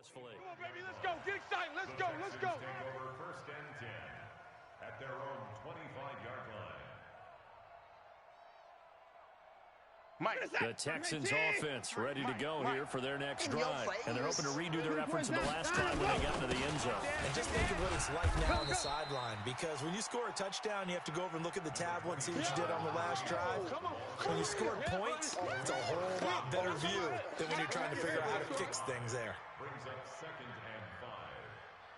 successfully. Come on, baby, let's go. Get excited. Let's go. Let's go. Take over 1st and 10 at their own 25-yard line. The Texans offense ready to go here for their next drive. And they're hoping to redo their efforts in the last drive when they got to the end zone. And just think of what it's like now on the sideline, because when you score a touchdown, you have to go over and look at the tablet and see what you did on the last drive. When you score points, it's a whole lot better view than when you're trying to figure out how to fix things there. Brings up 2nd and 5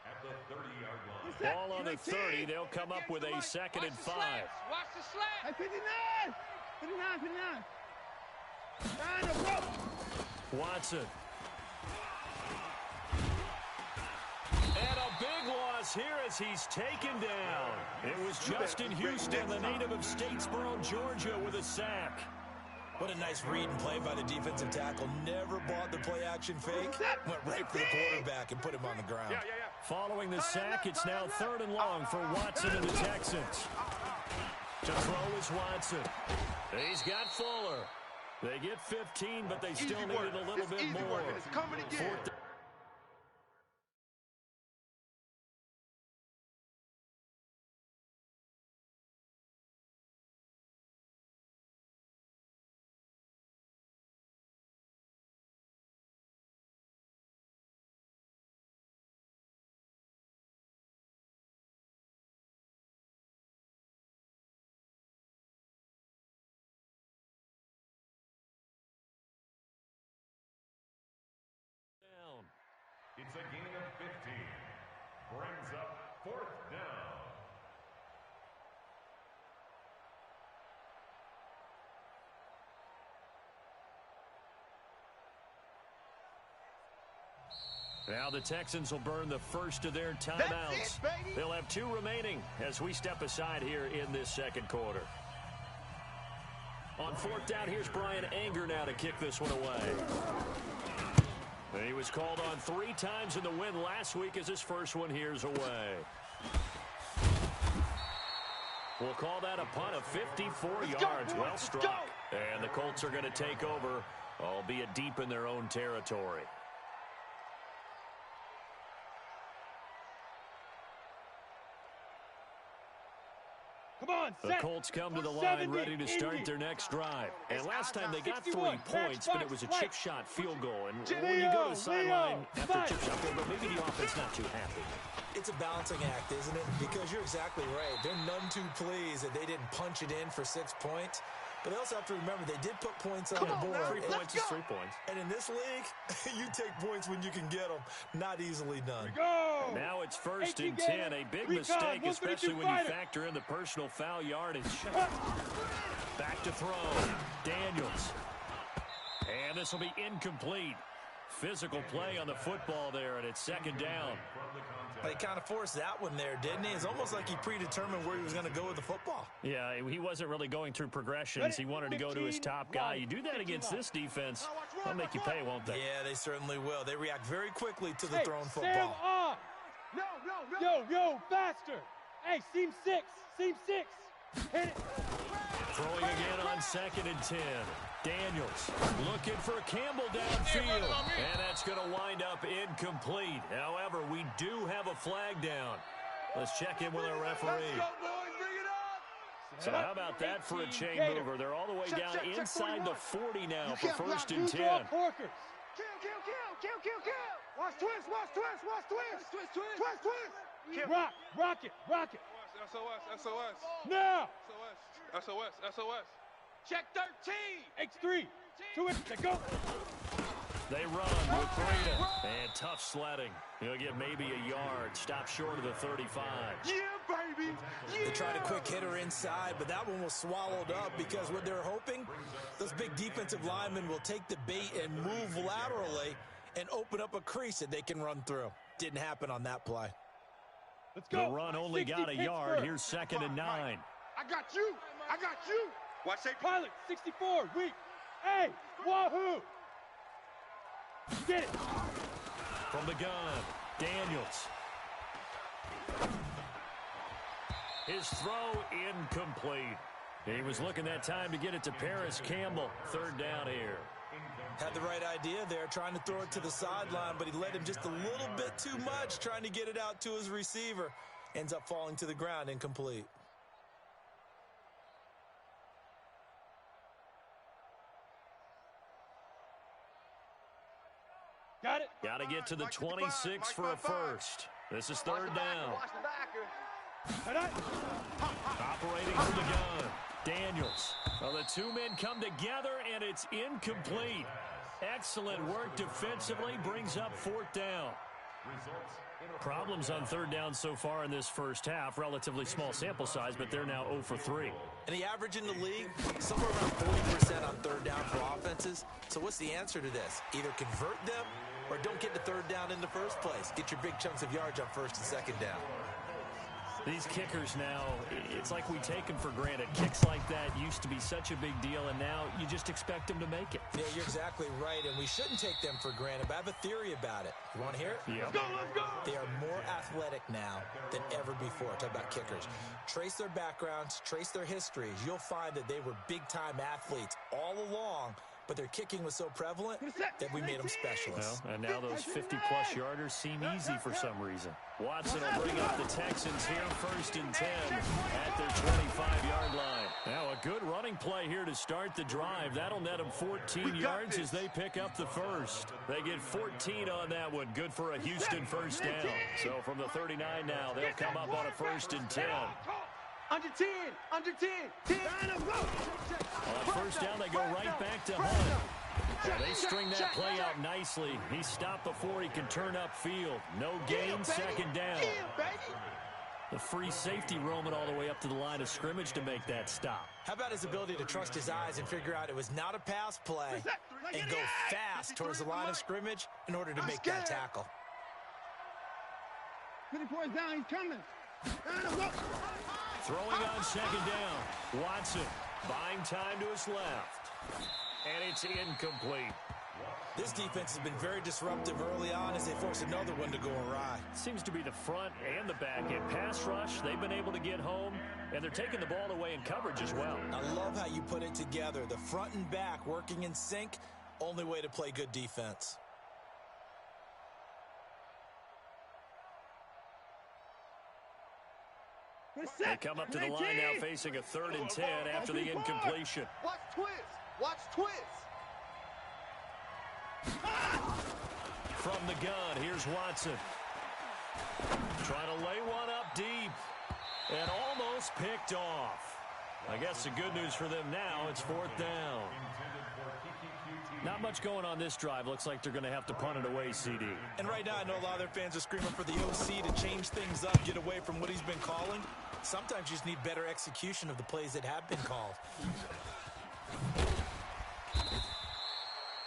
at the 30-yard line. Ball on the 30. They'll come up with a 2nd and 5. Watch the slap. Hey, 59. 59, 59. Watson. And a big loss here as he's taken down. It was Justin Houston, the native of Statesboro, Georgia, with a sack. What a nice read and play by the defensive tackle. Never bought the play-action fake. Went right for the quarterback and put him on the ground. Following the sack, it's now 3rd and long for Watson and the Texans. To throw is Watson. He's got Fuller. They get 15, but they still needed a little bit more. It's coming again. It's a gain of 15. Brings up 4th down. Now the Texans will burn the first of their timeouts. They'll have 2 remaining as we step aside here in this 2nd quarter. On 4th down, here's Brian Anger now to kick this one away. He was called on 3 times in the win last week as his first one here's away. We'll call that a punt of 54 yards. Well struck. And the Colts are going to take over, albeit deep in their own territory. Come on, the Colts come to the line ready to start their next drive. And last time they got 3 points, but it was a chip shot field goal. And when you go to the sideline after chip shot field goal, maybe the offense not too happy. It's a balancing act, isn't it? Because you're exactly right. They're none too pleased that they didn't punch it in for 6 points. But they also have to remember they did put points on the board. 3 points is 3 points. And in this league, you take points when you can get them. Not easily done. Now it's 1st and 10. A big mistake, especially when you factor in the personal foul yardage. Back to throw. Daniels. And this will be incomplete. Physical play on the football there, and it's 2nd down. He kind of forced that one there, didn't he? It's almost like he predetermined where he was going to go with the football. Yeah, he wasn't really going through progressions. He wanted to go to his top guy. You do that against this defense, they'll make you pay, won't they? Yeah, they certainly will. They react very quickly to the thrown football. Yo, faster. Hey, seam 6. Seam 6. Hit it. Throwing again on 2nd and 10. Daniels looking for Campbell downfield. And that's going to wind up incomplete. However, we do have a flag down. Let's check in with our referee. So how about that for a chain mover? They're all the way down inside the 40 now for 1st and 10. Kill. Watch twist. Rock it. SOS. Now. SOS. Check 13. X3. 2 it. Go. They run with Breida. And tough sledding. He'll get maybe a yard. Stop short of the 35. Yeah, baby. They tried a quick hitter inside, but that one was swallowed up because what they're hoping, those big defensive linemen will take the bait and move laterally and open up a crease that they can run through. Didn't happen on that play. Let's go. The run only got a yard. Here's 2nd and 9. I got you. Watch that pilot. 64. Weak. Hey, wahoo. Get it. From the gun, Daniels. His throw incomplete. He was looking that time to get it to Paris Campbell. 3rd down here. Had the right idea there, trying to throw it to the sideline, but he led him just a little bit too much, trying to get it out to his receiver. Ends up falling to the ground, incomplete. Got it. Got to get to the 26 for a first. This is third down. Operating from the gun. Daniels. Well, the two men come together, and it's incomplete. Excellent work defensively. Brings up fourth down. Problems on third down so far in this first half. Relatively small sample size, but they're now 0 for 3. And the average in the league, somewhere around 40% on third down for offenses. So what's the answer to this? Either convert them or don't get to third down in the first place. Get your big chunks of yards on first and second down. These kickers now, it's like we take them for granted. Kicks like that used to be such a big deal, and now you just expect them to make it. Yeah, you're exactly right, and we shouldn't take them for granted, but I have a theory about it. You want to hear it? Yeah. Let's go. They are more athletic now than ever before. Talk about kickers. Trace their backgrounds, trace their histories. You'll find that they were big-time athletes all along, but their kicking was so prevalent that we made them specialists. Well, and now those 50-plus yarders seem easy for some reason. Watson will bring up the Texans here, 1st and 10 at their 25-yard line. Now a good running play here to start the drive. That'll net them 14 yards as they pick up the first. They get 14 on that one. Good for a Houston first down. So from the 39 now, they'll come up on a 1st and 10. Under 10, under 10, 10. On first down, they go right back to Hunt. They string that play out nicely. He's stopped before he can turn upfield. No gain, second down. The free safety roaming all the way up to the line of scrimmage to make that stop. How about his ability to trust his eyes and figure out it was not a pass play and go fast towards the line of scrimmage in order to make that tackle? 50 points down, he's coming. Throwing on second down. Watson buying time to his left. And it's incomplete. This defense has been very disruptive early on as they force another one to go awry. Seems to be the front and the back end. Pass rush, they've been able to get home, and they're taking the ball away in coverage as well. I love how you put it together. The front and back working in sync, only way to play good defense. They come up to the line now facing a 3rd and 10 after the incompletion. Watch twist. Watch twist. From the gun, here's Watson. Trying to lay one up deep. And almost picked off. I guess the good news for them now, it's 4th down. Not much going on this drive. Looks like they're going to have to punt it away, CD. And right now, I know a lot of their fans are screaming for the OC to change things up, get away from what he's been calling. Sometimes you just need better execution of the plays that have been called.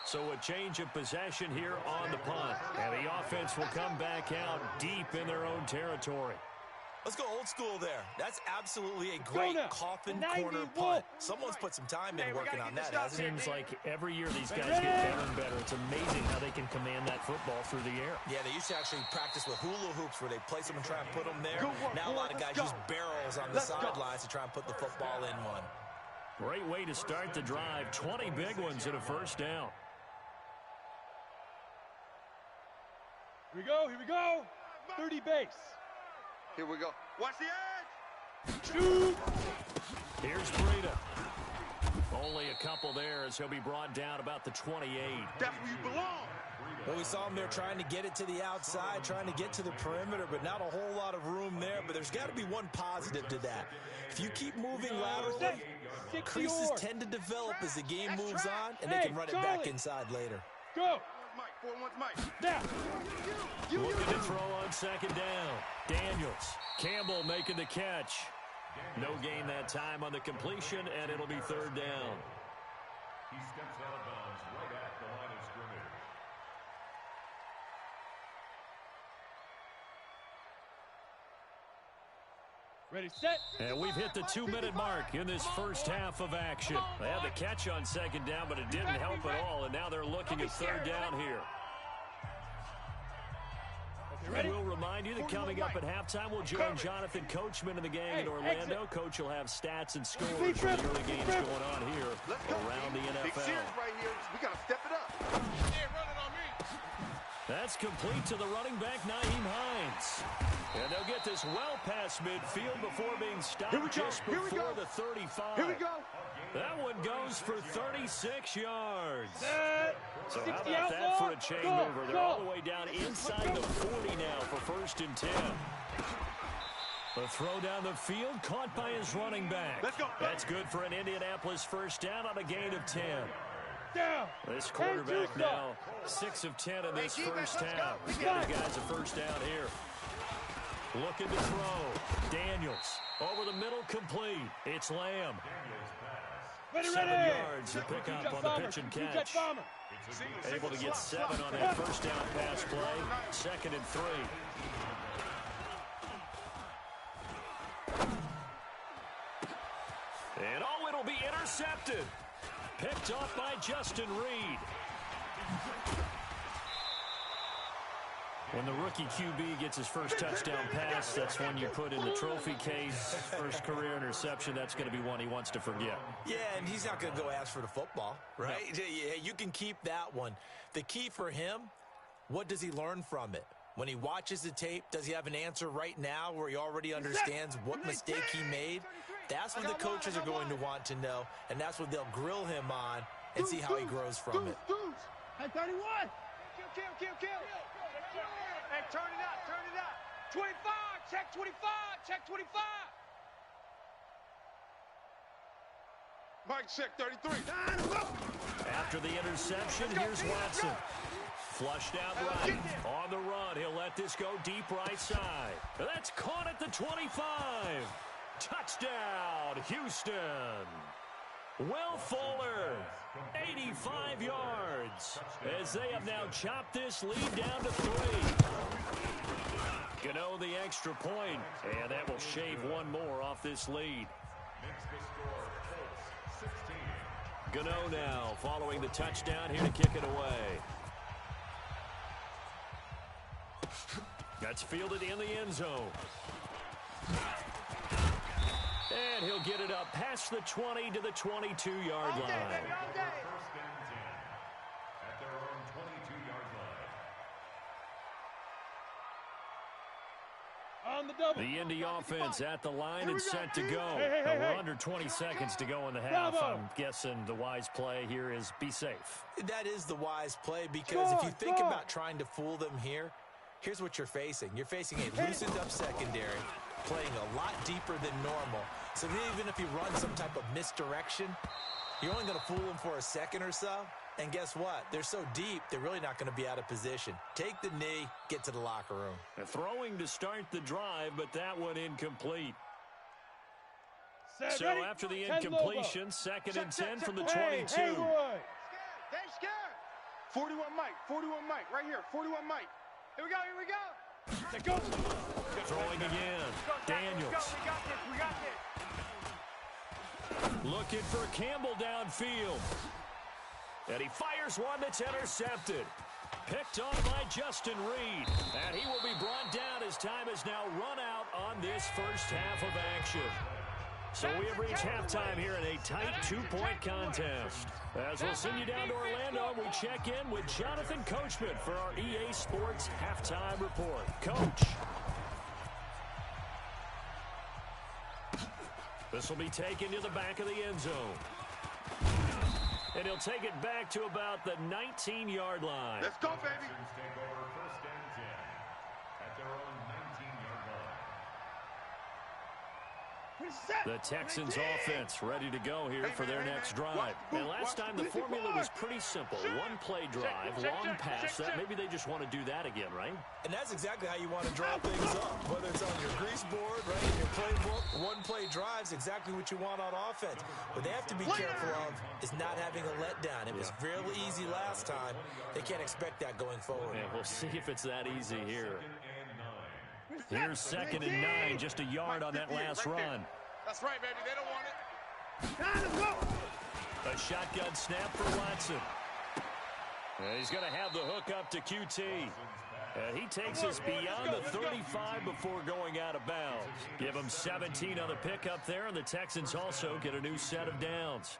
So a change of possession here on the punt. And the offense will come back out deep in their own territory. Let's go old school there. That's absolutely a great coffin corner punt. Someone's put some time in working on that. It seems like every year these guys get better and better. It's amazing how they can command that football through the air. Yeah, they used to actually practice with hula hoops where they place them and try and put them there. Now a lot of guys use barrels on the sidelines to try and put the football in one. Great way to start the drive. 20 big ones and a first down. Here we go, here we go. 30 base. Here we go. Watch the edge. Shoot. Here's Breida. Only a couple there as he'll be brought down about the 28. That's where you belong. Well, we saw him there trying to get it to the outside, trying to get to the perimeter, but not a whole lot of room there. But there's got to be one positive to that. If you keep moving laterally, creases tend to develop as the game moves on, and they can run it back inside later. Go. Mike, 4-1's Mike. Now. Looking to throw on second down. Daniels. Campbell making the catch. No gain that time on the completion, and it'll be 3rd down. He steps out of bounds right at the line of scrimmage. Ready, set. And we've hit the 2-minute mark in this first half of action. They had the catch on second down, but it didn't help at all, and now they're looking at 3rd down here. And we'll remind you that coming up at halftime, we'll join Jonathan Coachman and the gang in Orlando. Coach will have stats and scores for the early games going on here around the NFL. Big series right here. We got to step it up. That's complete to the running back, Nyheim Hines. And they'll get this well past midfield before being stopped just before the 35. Here we go. That one goes for 36 yards. So how 60 about that outlaw? for a chain mover? They're all the way down inside the 40 now for 1st and 10. The throw down the field, caught by his running back. Let's go. That's good for an Indianapolis first down on a gain of 10. Down. This quarterback now 6 of 10 in this first half. He's got the guys a first down here. Looking to throw. Daniels over the middle, complete. It's Lamb. 7 yards to pick up on the pitch and catch. Able to get 7 on that first down pass play. 2nd and 3. And oh, it'll be intercepted. Picked off by Justin Reed. When the rookie QB gets his first touchdown pass, that's one you put in the trophy case. First career interception, that's going to be one he wants to forget. Yeah, and he's not going to go ask for the football, right? No. Yeah, you can keep that one. The key for him, what does he learn from it? When he watches the tape, does he have an answer right now where he already understands what mistake he made? That's what the coaches are going to want to know, and that's what they'll grill him on and see how he grows from it. Hey, 31. Kill. Hey, turn it up. 25. Check 25. Check 25. Mike, check 33. After the interception, here's Watson. Flushed out right. On the run, he'll let this go deep right side. That's caught at the 25. Touchdown, Houston. Will Fuller, 85 yards, as they have now chopped this lead down to 3. Gano the extra point, and that will shave one more off this lead. Gano now following the touchdown here to kick it away. That's fielded in the end zone. And he'll get it up past the 20 to the 22-yard line. First and 10 at their own 22-yard line. On the double. The Indy offense at the line and set to go. Hey. We're under 20 seconds to go in the half. I'm guessing the wise play here is be safe. That is the wise play because if you think about trying to fool them here, here's what you're facing. You're facing a loosened-up secondary, playing a lot deeper than normal. So even if you run some type of misdirection, you're only going to fool them for a second or so. And guess what? They're so deep, they're really not going to be out of position. Take the knee, get to the locker room. Throwing to start the drive, but that one incomplete. So ready? after the incompletion, 2nd and 10 from the 22. Hey, They scared. 41 Mike, right here. 41 Mike. Here we go. Let's go. Throwing again. Daniels. We got this. Looking for Campbell downfield. And he fires one that's intercepted. Picked off by Justin Reed. And he will be brought down as time has now run out on this first half of action. So we have reached halftime here in a tight 2-point contest. As we'll send you down to Orlando, we check in with Jonathan Coachman for our EA Sports Halftime Report. Coach. This will be taken to the back of the end zone. And he'll take it back to about the 19-yard line. Let's go, baby. Take over 1st and 10 at their own 19-yard line. The Texans offense ready to go here for their next drive. And last time the formula was pretty simple. One play drive, long pass. That maybe they just want to do that again, right? And that's exactly how you want to draw things up. Whether it's on your grease board, right, in your playbook, one play drive's exactly what you want on offense. What they have to be careful of is not having a letdown. It was real easy last time. They can't expect that going forward. Yeah, we'll see if it's that easy here. Here's 2nd and 9, just a yard on that last run. That's right, baby. They don't want it. A shotgun snap for Watson. And he's going to have the hook up to QT. He takes us beyond the 35 before going out of bounds. Give him 17 on the pickup there, and the Texans also get a new set of downs.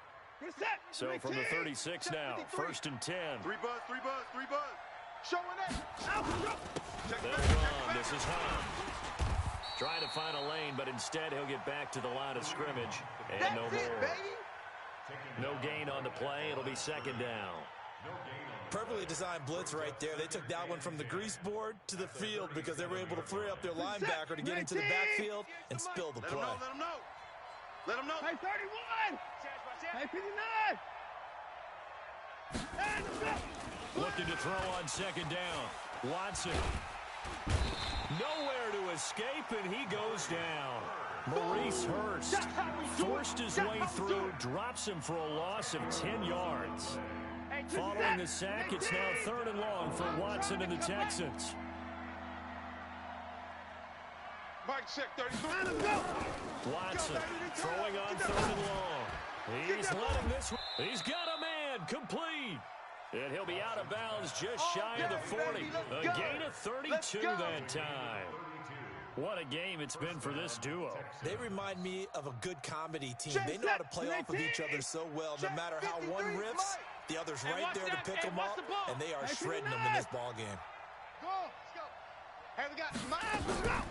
So from the 36 now, 1st and 10. 3 buzz. Showing that. They'll run. This is Hunt. Trying to find a lane, but instead he'll get back to the line of scrimmage. And no more. No gain on the play. It'll be second down. Perfectly designed blitz right there. They took that one from the grease board to the field because they were able to free up their linebacker to get into the backfield and spill the play. Let him know. Let him know. Hey, 31. Hey, 59. Looking to throw on second down. Watson. Nowhere to escape, and he goes down. Maurice Hurst forced his way through, drops him for a loss of 10 yards. Following the sack, it's now 3rd and long for Watson and the Texans. Mike check 33. Watson throwing on 3rd and long. He's letting this one. He's got a man complete. And he'll be out of bounds just shy of the 40. A gain of 32 that time. What a game it's been for this duo. They remind me of a good comedy team. They know how to play off of each other so well. No matter how one riffs, the other's right there to pick them up, and they are shredding them in this ball game. Go. Let's go. Hey, we got mine. Let's go.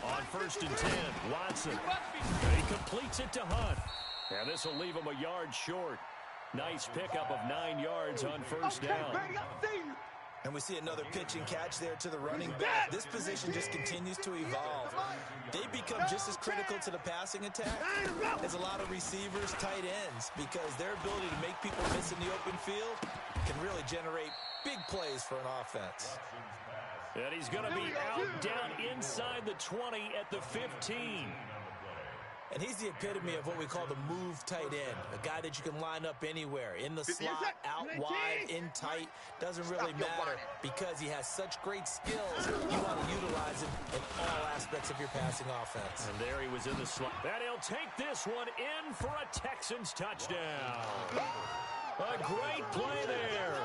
On 1st and 10, Watson. He completes it to Hunt. And this will leave him a yard short. Nice pickup of 9 yards on 1st down. And we see another pitch and catch there to the running back. This position just continues to evolve. They become just as critical to the passing attack as a lot of receivers, tight ends, because their ability to make people miss in the open field can really generate big plays for an offense. And he's going to be out down inside the 20 at the 15. And he's the epitome of what we call the move tight end, a guy that you can line up anywhere, in the slot, out wide, in tight, doesn't really matter because he has such great skills. You want to utilize him in all aspects of your passing offense. And there he was in the slot. And he'll take this one in for a Texans touchdown. A great play there.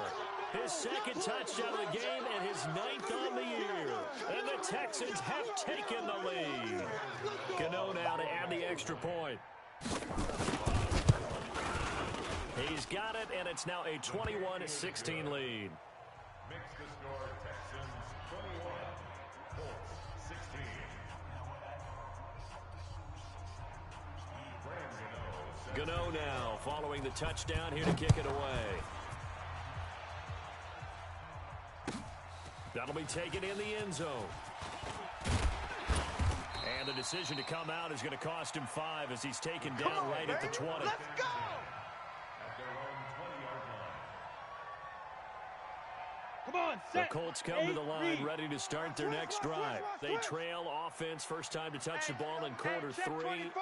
His 2nd touchdown of the game and his 9th on the year. And the Texans have taken the lead. Gano now to add the extra point. He's got it, and it's now a 21-16 lead. Makes the score Texans 21, Colts 16. Gano now following the touchdown here to kick it away. That'll be taken in the end zone. And the decision to come out is going to cost him 5 as he's taken down right at the 20. Let's go. At their own 20-yard line. Come on, The set. Colts come to the line ready to start their next drive. They trail offense, first time to touch the ball in quarter 3,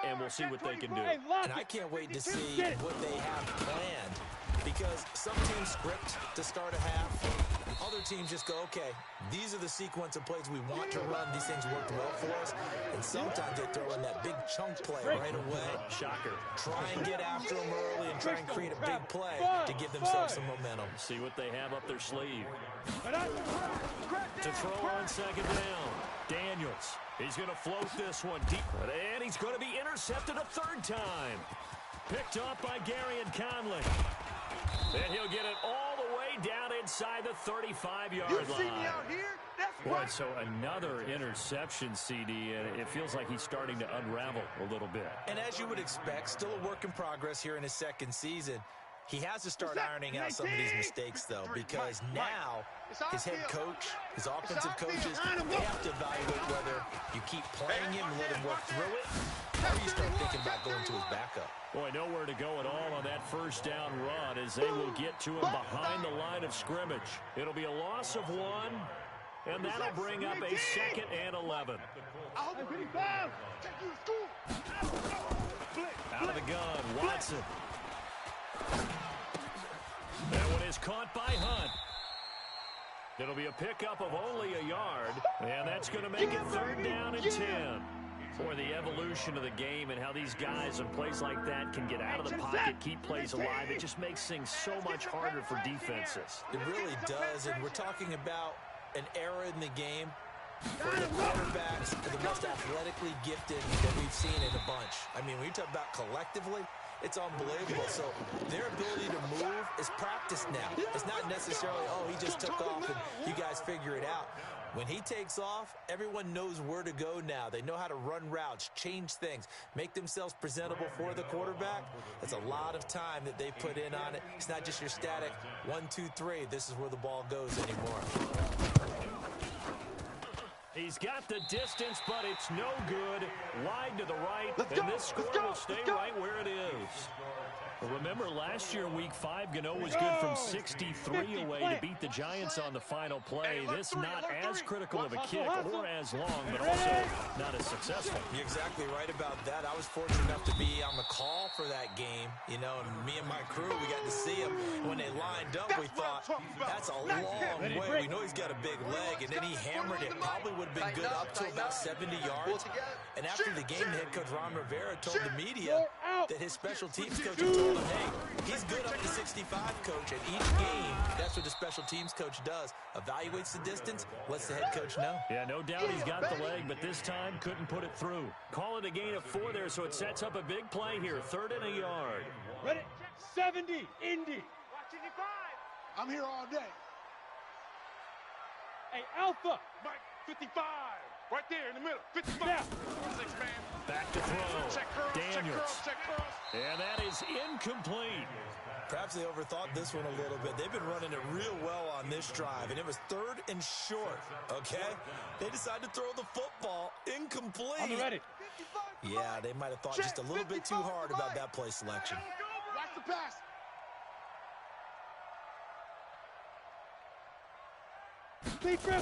and we'll see what they can do. And I can't wait to see what they have planned, because some teams script to start a half. Other teams just go, okay, these are the sequence of plays we want to run. These things worked well for us. And sometimes they throw in that big chunk play right away. Shocker. Try and get after them early and try and create a big play to give themselves some momentum. See what they have up their sleeve. To throw on second down, Daniels. He's going to float this one deep. And he's going to be intercepted a 3rd time. Picked off by Garyon Conley. And he'll get it all the way down inside the 35-yard line. You see me out here? That's Boy, right. so another interception, CD, and it feels like he's starting to unravel a little bit. And as you would expect, still a work in progress here in his 2nd season. He has to start ironing out some of these mistakes, though, because now his head coach, his offensive coaches, they have to evaluate whether you keep playing him and let him work through it, or you start thinking about going to his backup. Boy, nowhere to go at all on that 1st down run as they will get to him behind the line of scrimmage. It'll be a loss of 1, and that'll bring up a 2nd and 11. Out of the gun, Watson. That one is caught by Hunt. It'll be a pickup of only a yard, and that's going to make it 3rd down and 10. Boy, the evolution of the game and how these guys in plays like that can get out of the pocket, keep plays alive, it just makes things so much harder for defenses. It really does, and we're talking about an era in the game For the quarterbacks, the most athletically gifted that we've seen in a bunch. I mean, when you talk about collectively, it's unbelievable. So their ability to move is practiced now. It's not necessarily, oh, he just took off and you guys figure it out. When he takes off, everyone knows where to go now. They know how to run routes, change things, make themselves presentable for the quarterback. That's a lot of time that they put in on it. It's not just your static 1, 2, 3. This is where the ball goes anymore. He's got the distance, but it's no good. Wide to the right, and this score will stay right where it is. Remember, last year in Week 5, Gano was good from 63 away to beat the Giants on the final play. This not as critical of a kick or as long, but also not as successful. You're exactly right about that. I was fortunate enough to be on the call for that game, you know, and me and my crew, we got to see him. When they lined up, we thought, that's a long way. We know he's got a big leg, and then he hammered it. Probably would have been good up to about 70 yards. And after the game, the head coach, Ron Rivera, told the media that his special teams coach had told him, hey, he's good up to 65, coach. At each game, that's what the special teams coach does. Evaluates the distance, lets the head coach know. Yeah, no doubt he's got the leg, but this time couldn't put it through. Call it a gain of 4 there, so it sets up a big play here. 3rd and a yard. Ready? 70, Indy. I'm here all day. Hey, Alpha. Mike, 55. Right there in the middle. 55. Yeah. 6 man. Back to throw. Check curls, Daniels. check curls. And that is incomplete. Perhaps they overthought this one a little bit. They've been running it real well on this drive, and it was 3rd and short, okay? They decided to throw the football incomplete. I'm ready. Yeah, they might have thought just a little bit too hard about that play selection. Watch the pass. Big grip.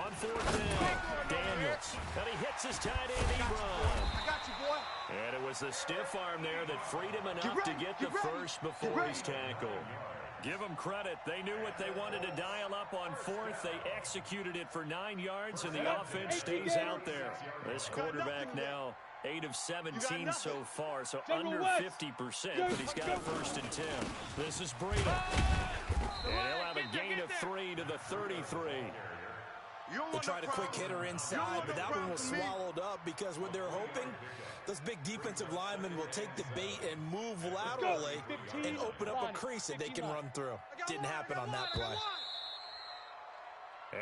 On 4th down, Daniels. And he hits his tight end, Ebron. I got you, boy. And it was the stiff arm there that freed him enough to get the first before he's tackled. Give them credit. They knew what they wanted to dial up on 4th. They executed it for 9 yards, and the offense stays out there. This quarterback now 8 of 17 so far, so under 50%, but he's got a 1st and 10. This is Breida. And he'll have a gain of 3 to the 33. They tried a quick hitter inside, but that one was swallowed up because what they're hoping, those big defensive linemen will take the bait and move laterally and open up a crease that they can run through. Didn't happen on that play.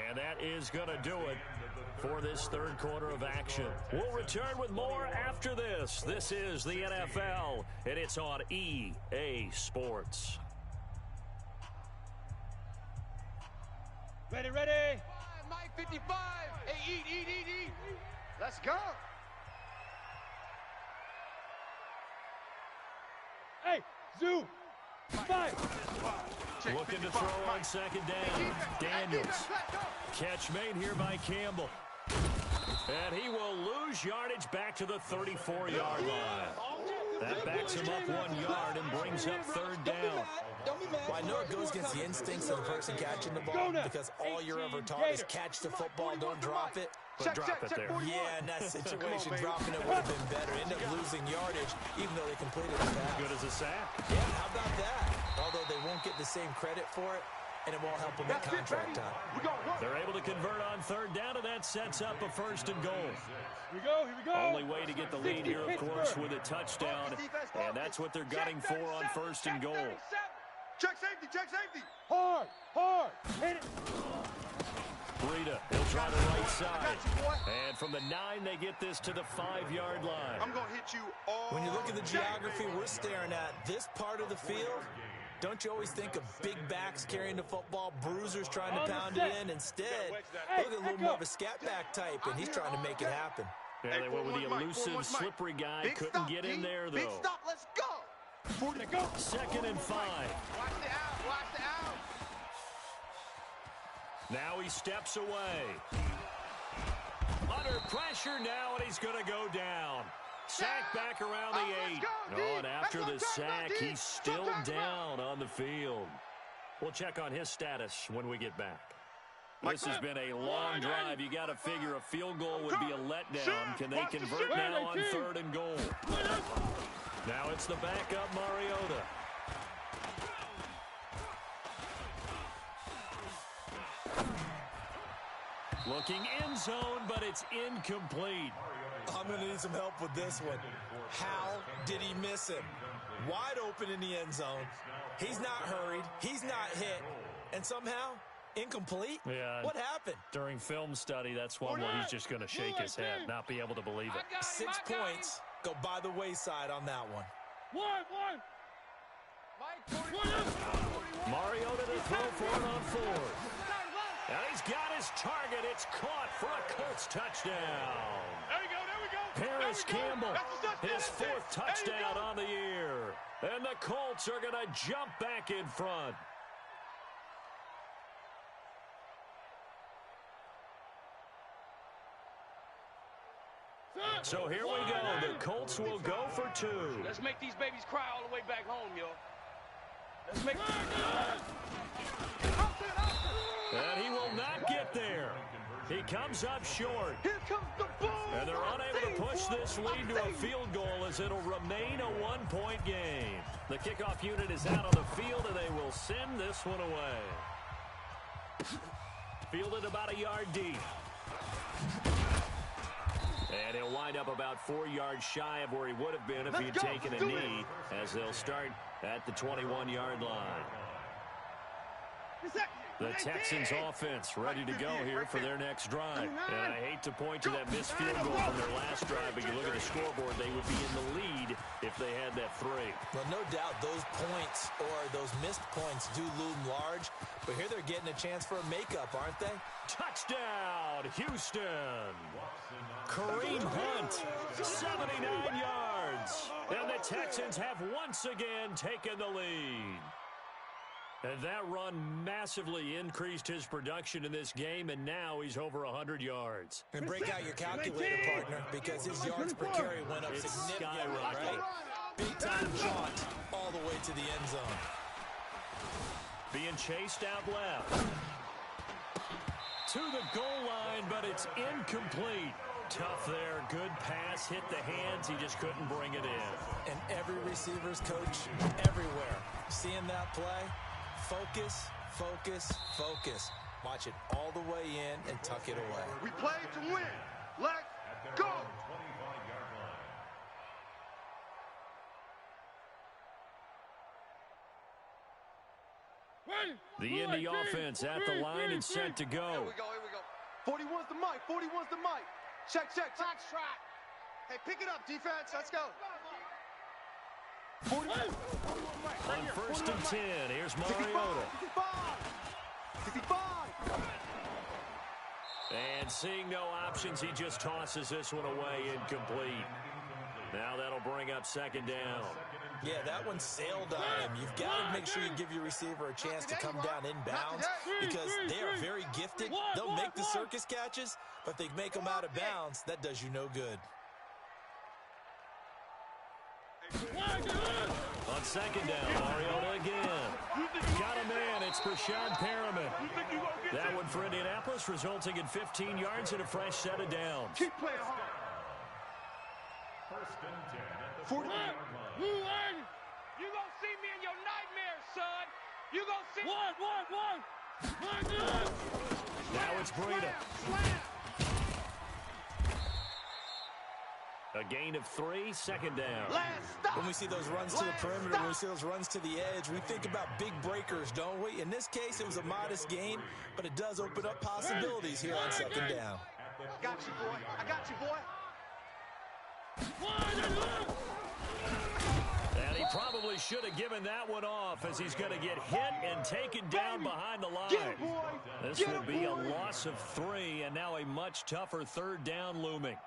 And that is going to do it for this 3rd quarter of action. We'll return with more after this. This is the NFL, and it's on EA Sports. Ready. Mike, 55. Hey, eat. Let's go. Hey, Zoo. 5. Looking to throw on 2nd down. Daniels. Catch made here by Campbell. And he will lose yardage back to the 34-yard line. That backs him up 1 yard and brings up 3rd down. Well, I know it goes against the instincts of the person catching the ball because all you're ever taught is catch the football, don't drop it. But drop it there. Yeah, in that situation, dropping it would have been better. End up losing yardage, even though they completed the pass. Good as a sack. Yeah, how about that? Although they won't get the same credit for it, and it won't help them at contract time. They're able to convert on 3rd down, and that sets up a 1st and goal. Here we go. Only way to get the lead here, of course, with a touchdown, and that's what they're gunning for on 1st and goal. Check safety. Hard. Hit it. Breida, he'll try the right side. And from the 9, they get this to the 5-yard line. I'm going to hit you all. When you look at the geography we're staring at, this part of the field, don't you always think of big backs carrying the football, bruisers trying to pound it in? Instead, look at a little more of a scat back type, and he's trying to make it happen. Yeah, they went with the elusive, slippery guy. Couldn't get in there, though. Big stop, let's go. 40 to go. 2nd and 5. Watch the out. Now he steps away. Under pressure now, and he's going to go down. Sack back around the 8. Oh, and after the sack, he's still down on the field. We'll check on his status when we get back. This has been a long drive. You got to figure a field goal would be a letdown. Can they convert now on 3rd and goal? Now it's the backup Mariota. Looking end zone, but it's incomplete. I'm going to need some help with this one. How did he miss him? Wide open in the end zone. He's not hurried. He's not hit. And somehow, incomplete? Yeah. What happened? During film study, that's one where he's just going to shake his head, not be able to believe it. 6 points go by the wayside on that one. One. Mariota to throw for it on fourth. And he's got his target. It's caught for a Colts touchdown. There we go. Paris Campbell, his That's 4th touchdown on the year. And the Colts are going to jump back in front. So here we go. The Colts will go for 2. Let's make these babies cry all the way back home, yo. Let's make And he will not get there. He comes up short. Here comes the ball. And they're unable to push this lead to a field goal as it'll remain a 1-point game. The kickoff unit is out on the field, and they will send this one away. Fielded about a yard deep. And he'll wind up about 4 yards shy of where he would have been if he'd taken a knee, as they'll start at the 21-yard line. The Texans offense ready to go here for their next drive. And I hate to point to that missed field goal from their last drive, but you look at the scoreboard, they would be in the lead if they had that 3. Well, no doubt those points or those missed points do loom large, but here they're getting a chance for a makeup, aren't they? Touchdown, Houston. Kareem Hunt, 79 yards. And the Texans have once again taken the lead. And that run massively increased his production in this game, and now he's over 100 yards. And break out your calculator, partner, because his yards per carry went up It's significantly, skyrocketed. right? Big-time jaunt all the way to the end zone. Being chased out left. To the goal line, but it's incomplete. Tough there. Good pass. Hit the hands. He just couldn't bring it in. And every receiver's coach everywhere. Seeing that play, focus, focus, focus. Watch it all the way in and tuck it away. We play to win. Let's go. 25-yard line. The Indy offense at the line and set to go. Here we go. 41's the mic. 41's the mic. Check. Fox trap. Hey, pick it up, defense. Let's go. 41. On 1st and 10, here's Mariota. 65. And seeing no options, he just tosses this one away incomplete. Now that'll bring up 2nd down. Yeah, that one sailed on him. You've got to make sure you give your receiver a chance to come down inbounds because they are very gifted. They'll make the circus catches, but if they make them out of bounds, that does you no good. On 2nd down, Mariota again. Got a man, it's Brashad Perriman. That one for Indianapolis, resulting in 15 yards and a fresh set of downs. Keep playing hard. 1st and 10 at the 40. 40-yard line. You gonna see me in your nightmares, son. You gonna see one. Now it's Breida. A gain of 3, 2nd down. When we see those runs to the perimeter, when we see those runs to the edge, we think about big breakers, don't we? In this case, it was a modest gain, but it does open up possibilities here on 2nd down. I got you, boy. And he probably should have given that one off as he's going to get hit and taken down behind the line. This will be a loss of 3, and now a much tougher 3rd down looming.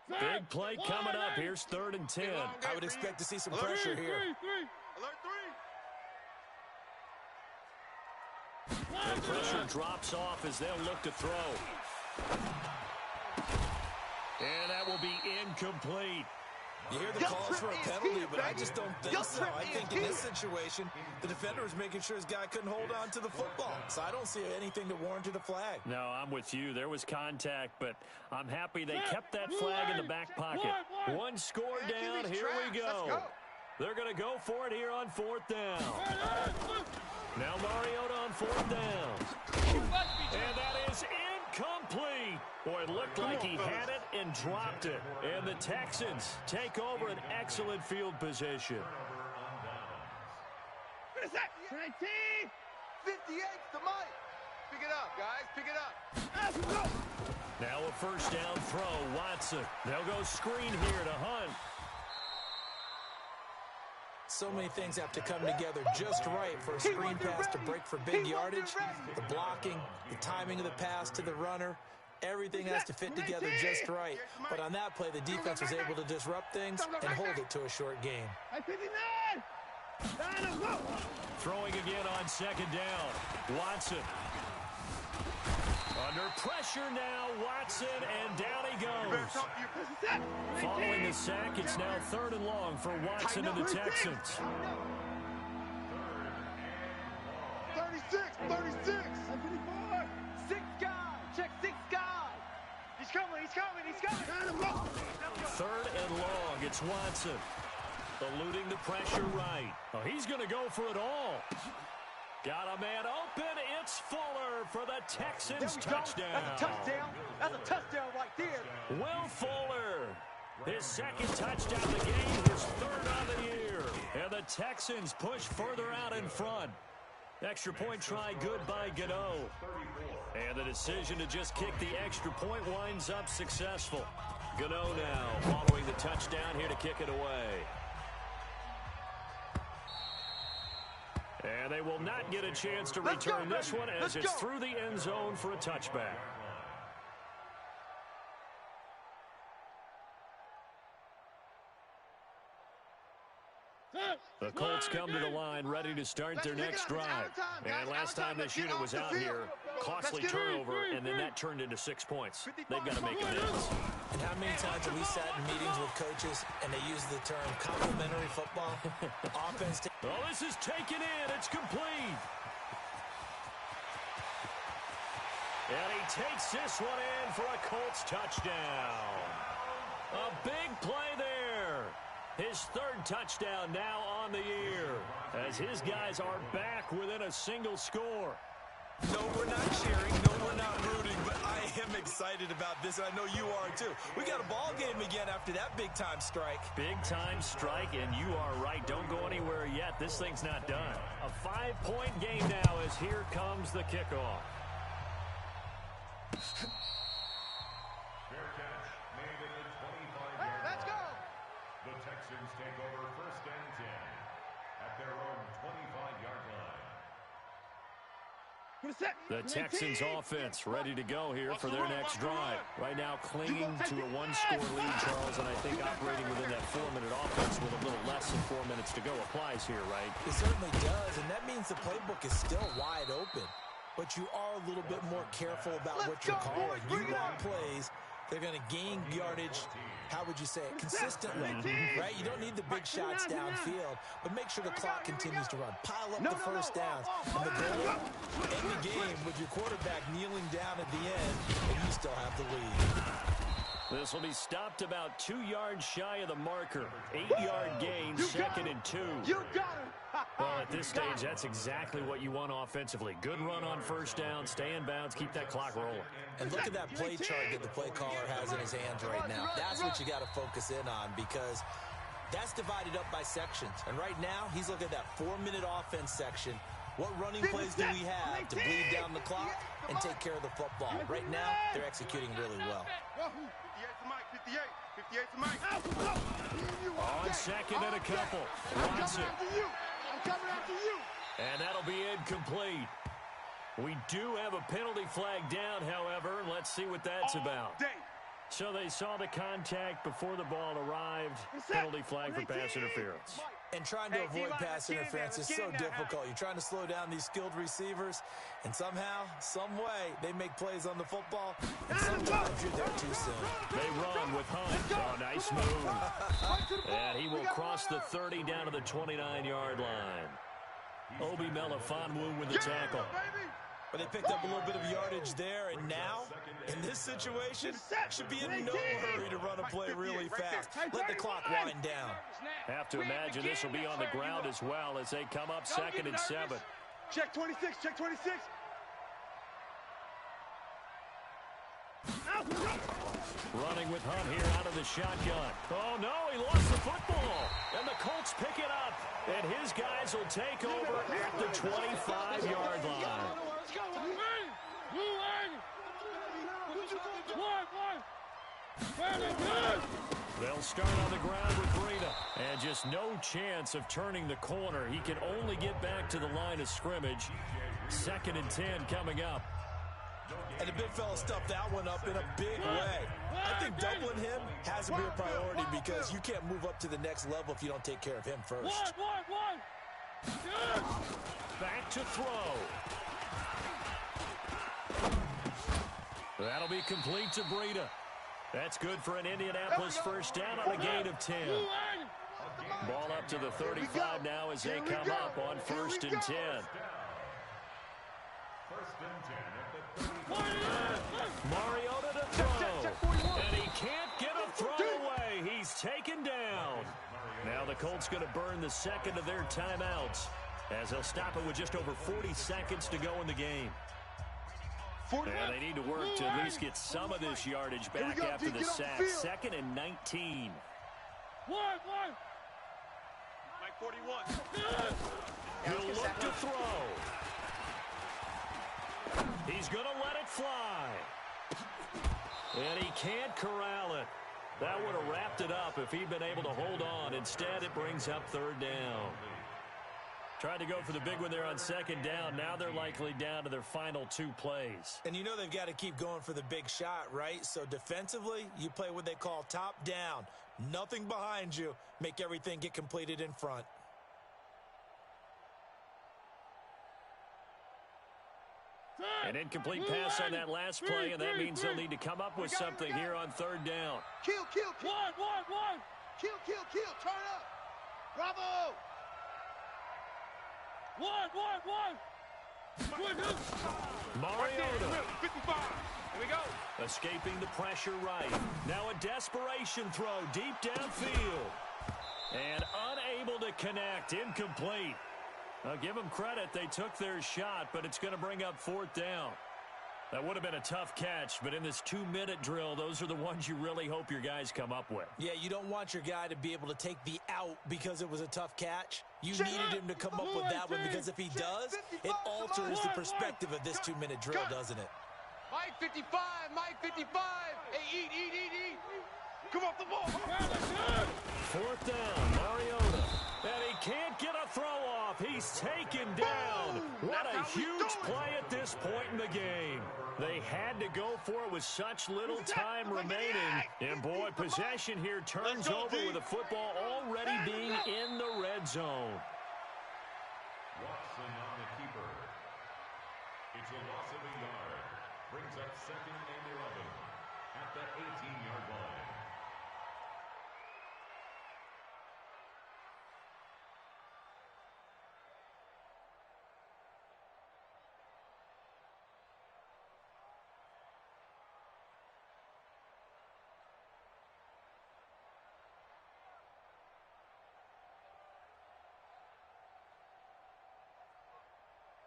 Big play coming up. Here's 3rd and 10. I would expect to see some pressure here. Alert 3. The pressure drops off as they'll look to throw. And that will be incomplete. You hear the calls for a penalty, but I just don't think so. I think in this situation, the defender was making sure his guy couldn't hold on to the football. So I don't see anything that warranted a flag. No, I'm with you. There was contact, but I'm happy they kept that flag in the back pocket. One score down. Here we go. They're going to go for it here on 4th down. Now Mariota on 4th down. And that is incomplete. Boy, it looked like he had it and dropped it. And the Texans take over an excellent field position. 19! 58's the mic. Pick it up, guys. Pick it up. Now a first down throw. Watson. They'll go screen here to Hunt. So many things have to come together just right for a screen pass to break for big yardage. The blocking, the timing of the pass to the runner, everything has to fit together just right. But on that play, the defense was able to disrupt things and hold it to a short game. Throwing again on 2nd down. Watson. Under pressure now, Watson, and down he goes. Following the sack, it's now 3rd and long for Watson and the Texans. 36, 36. 6 guys. Check 6 guys. He's coming. 3rd and long, it's Watson. Eluding the pressure right. Oh, he's going to go for it all. Got a man open. It's Fuller for the Texans touchdown. That's a touchdown. That's a touchdown right there. Will Fuller. His 2nd touchdown of the game, his 3rd on the year. And the Texans push further out in front. Extra point try good by Gano. And the decision to just kick the extra point winds up successful. Gano now following the touchdown here to kick it away. And they will not get a chance to return this one as it's through the end zone for a touchback. The Colts come to the line ready to start their next drive. And last time this unit was out here, costly turnover, and then that turned into 6 points. They've got to make amends. And how many times have we sat in meetings with coaches and they use the term complementary football? Offense. Oh, this is taken in. It's complete. And he takes this one in for a Colts touchdown. A big play there. His 3rd touchdown now on the year as his guys are back within a single score. No, we're not cheering. No, we're not rooting, but I am excited about this, and I know you are too. We got a ball game again after that big-time strike. Big-time strike, and you are right. Don't go anywhere yet. This thing's not done. A 5-point game now as here comes the kickoff. Fair catch made at the 25-yard Let's go. The Texans take over 1st and 10 at their own 25-yard line. The Texans offense ready to go here for their next drive. Right now clinging to a 1-score lead, Charles, and I think operating within that 4-minute offense with a little less than 4 minutes to go applies here, right? It certainly does, and that means the playbook is still wide open. But you are a little bit more careful about what you're calling. You want plays, they're going to gain yardage, how would you say it, consistently, right? You don't need the big shots downfield, but make sure the clock continues to run. Pile up the first downs. And the goal, end the game with your quarterback kneeling down at the end, and you still have the lead. This will be stopped about 2 yards shy of the marker. 8-yard gain, 2nd and 2. You got it. Well, at this stage, that's exactly what you want offensively. Good run on first down, stay in bounds, keep that clock rolling. And look at that play chart that the play caller has in his hands right now. That's what you got to focus in on because that's divided up by sections. And right now, he's looking at that 4-minute offense section. What running plays do we have to bleed down the clock and take care of the football? Right now, they're executing really well. 58's the mic. 58's the mic. On 2nd and a couple. Watson. I'm coming after you. And that'll be incomplete. We do have a penalty flag down, however, and let's see what that's about. So they saw the contact before the ball arrived. Penalty flag for pass interference. And trying to avoid pass interference is so difficult. You're trying to slow down these skilled receivers, and somehow, some way, they make plays on the football, and sometimes you're there too soon. They run with Hunt. Oh, nice move. And he will cross the 30 down to the 29-yard line. Obi Melifonwu with the tackle. But they picked up a little bit of yardage there, and now, in this situation, should be in no hurry to run a play really fast. Let the clock wind down. Have to imagine this will be on the ground as well as they come up 2nd and 7. Check 26, check 26. Running with Hunt here out of the shotgun. Oh, no, he lost the football. And the Colts pick it up. And his guys will take over at the 25-yard line. They'll start on the ground with Breida. And just no chance of turning the corner. He can only get back to the line of scrimmage. 2nd and 10 coming up. And the big fella stuffed that one up in a big way. I think doubling him has to be a priority because you can't move up to the next level if you don't take care of him first. Back to throw. That'll be complete to Breida. That's good for an Indianapolis first down on a gain of 10. Ball up to the 35 now as they come up on 1st and 10. 1st and 10 at the 30. Mariota to throw. And he can't get a throw away. He's taken down. Now the Colts going to burn the 2nd of their timeouts as they'll stop it with just over 40 seconds to go in the game. And they need to work to at least get some of this yardage back after the sack. 2nd and 19. Mike 41. He'll look to throw. He's going to let it fly. And he can't corral it. That would have wrapped it up if he'd been able to hold on. Instead, it brings up 3rd down. Tried to go for the big one there on 2nd down. Now they're likely down to their final 2 plays. And you know they've got to keep going for the big shot, right? So defensively, you play what they call top down. Nothing behind you. Make everything get completed in front. An incomplete pass on that last play, and that means they'll need to come up with something here on 3rd down. Kill. Kill. Turn up. Bravo. Mariota. 55. Here we go. Escaping the pressure right. Now a desperation throw deep downfield. And unable to connect. Incomplete. I'll give them credit. They took their shot, but it's going to bring up 4th down. That would have been a tough catch, but in this 2-minute drill, those are the ones you really hope your guys come up with. Yeah, you don't want your guy to be able to take the out because it was a tough catch. You needed him to come up with that one because if he does, it alters the perspective of this 2-minute drill, doesn't it? Mike 55. Hey, eat. Come off the ball. 4th down, Mariota. And he can't get a throw off. He's taken down. What a huge play at this point in the game. They had to go for it with such little time remaining. And boy, possession here turns over with the football already being in the red zone. Watson on the keeper. It's a loss of a yard. Brings up 2nd and 11 at the 18-yard line.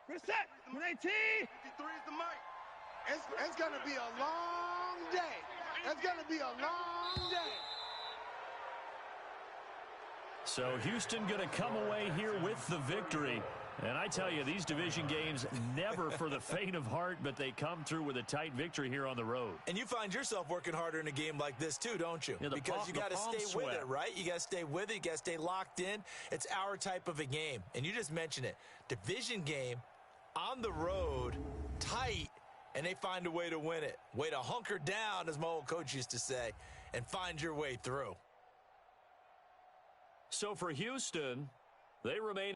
Reset. 18. 53 is the mic. It's going to be a long day. It's going to be a long day. So Houston going to come away here with the victory. And I tell you, these division games never for the faint of heart, but they come through with a tight victory here on the road. And you find yourself working harder in a game like this too, don't you? Yeah, because you got to stay with it, right? You got to stay with it. You got to stay locked in. It's our type of a game. And you just mentioned it. Division game on the road, tight, and they find a way to win it. Way to hunker down, as my old coach used to say, and find your way through. So for Houston, they remain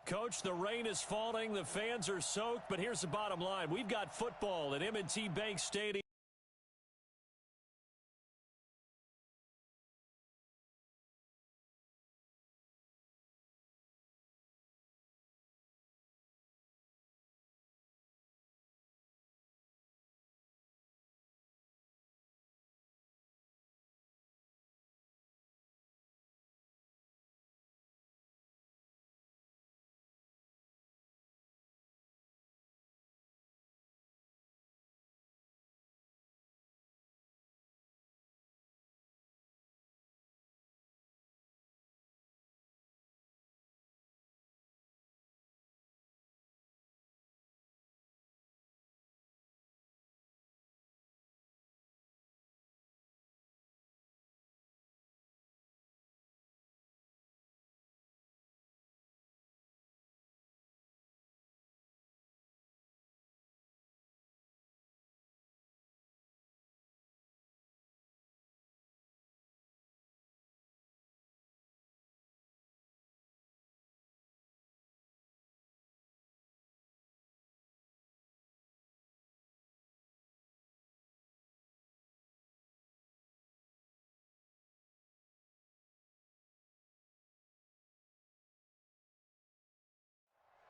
Coach, the rain is falling, the fans are soaked, but here's the bottom line. We've got football at M&T Bank Stadium.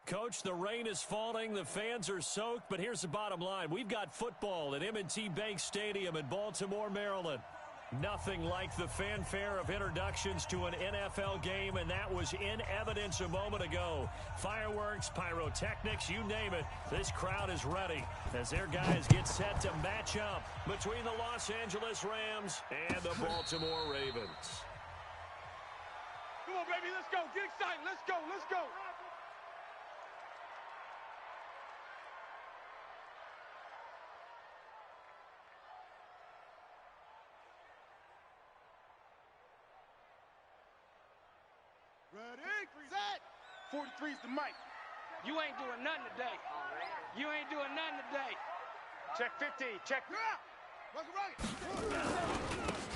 Coach, the rain is falling, the fans are soaked, but here's the bottom line. We've got football at M&T Bank Stadium in Baltimore, Maryland. Nothing like the fanfare of introductions to an NFL game, and that was in evidence a moment ago. Fireworks, pyrotechnics, you name it. This crowd is ready as their guys get set to match up between the Los Angeles Rams and the Baltimore Ravens. Come on, baby, let's go. Get excited. Let's go. Let's go. Ready, set. 43's the mic. You ain't doing nothing today. You ain't doing nothing today. Check 50. Check.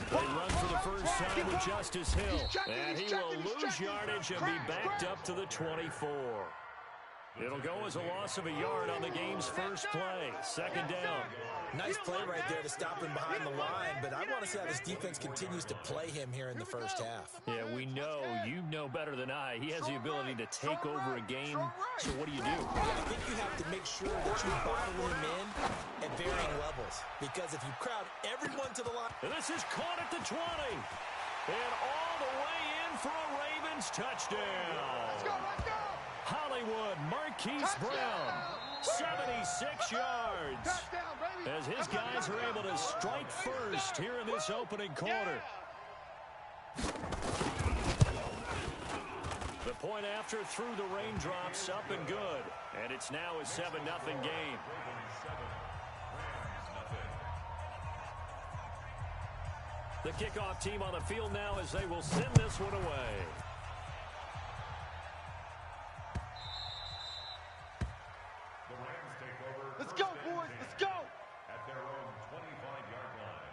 They run for the first time with Justice Hill. And he will lose yardage and be backed up to the 24. It'll go as a loss of a yard on the game's first play. Second down. Nice play right there to stop him behind the line, but I want to see how this defense continues to play him here in the first half. Yeah, we know. You know better than I. He has the ability to take over a game. So what do you do? Yeah, I think you have to make sure that you bottle him in at varying levels, because if you crowd everyone to the line. And this is caught at the 20. And all the way in for a Ravens touchdown. Let's go, let's go. Hollywood Marquise Brown, 76 yards. Touchdown, baby. As his guys are able to strike first here in this opening quarter. The point after through the raindrops, up and good. And it's now a 7-0 game. The kickoff team on the field now as they will send this one away. Let's go, boys. Let's go. At their own 25-yard line.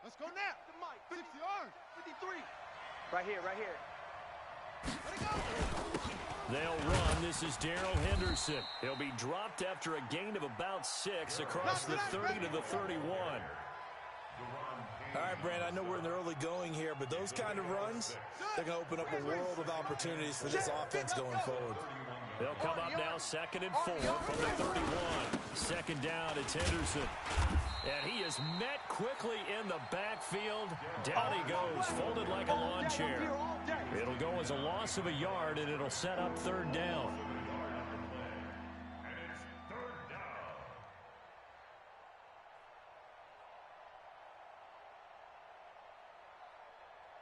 Let's go now. 60 yards. 53. Right here, right here. Let it go. They'll run. This is Darrell Henderson. He'll be dropped after a gain of about 6 across the 30 to the 31. All right, Brand, I know we're in the early going here, but those kind of runs, they're going to open up a world of opportunities for this offense going forward. They'll come up now 2nd and 4 from the 31. Second down, it's Henderson. And he is met quickly in the backfield. Down he goes, folded like a lawn chair. It'll go as a loss of a yard, and it'll set up 3rd down.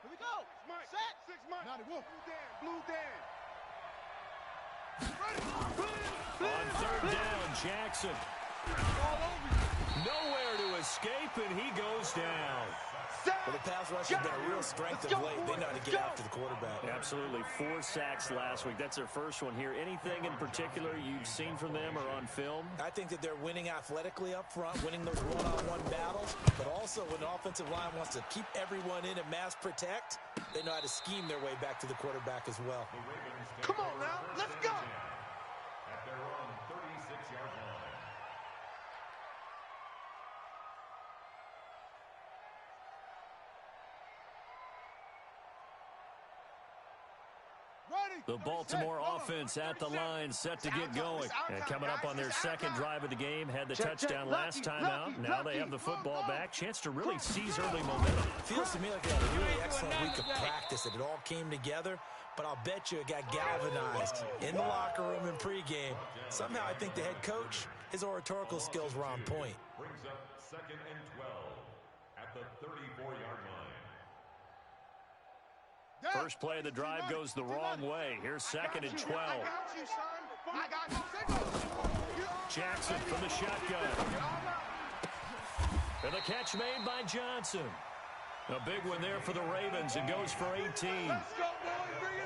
Here we go. Mike. Set. 6 Mike. Now the Wolf. Blue Dan. On 3rd down, Jackson. Nowhere to escape, and he goes down. Well, the pass rush has been a real strength of late. They know how to get after the quarterback. Absolutely. 4 sacks last week. That's their first one here. Anything in particular you've seen from them or on film? I think that they're winning athletically up front, winning those one-on-one battles, but also when the offensive line wants to keep everyone in and mass protect, they know how to scheme their way back to the quarterback as well. Come on now, let's go. At their own 36-yard line. The Baltimore offense at the line, set to get going. And coming up on their second drive of the game, had the touchdown last time out. Now they have the football back. Chance to really seize early momentum. Feels to me like they had a really excellent week of practice. It all came together, but I'll bet you it got galvanized in the locker room in pregame. Somehow I think the head coach, his oratorical skills were on point. Brings up 2nd and 12 at the 34-yard line. First play of the drive goes the wrong way. Here's 2nd and 12. I got you, son. I got you. Jackson from the shotgun. And the catch made by Johnson. A big one there for the Ravens. It goes for 18.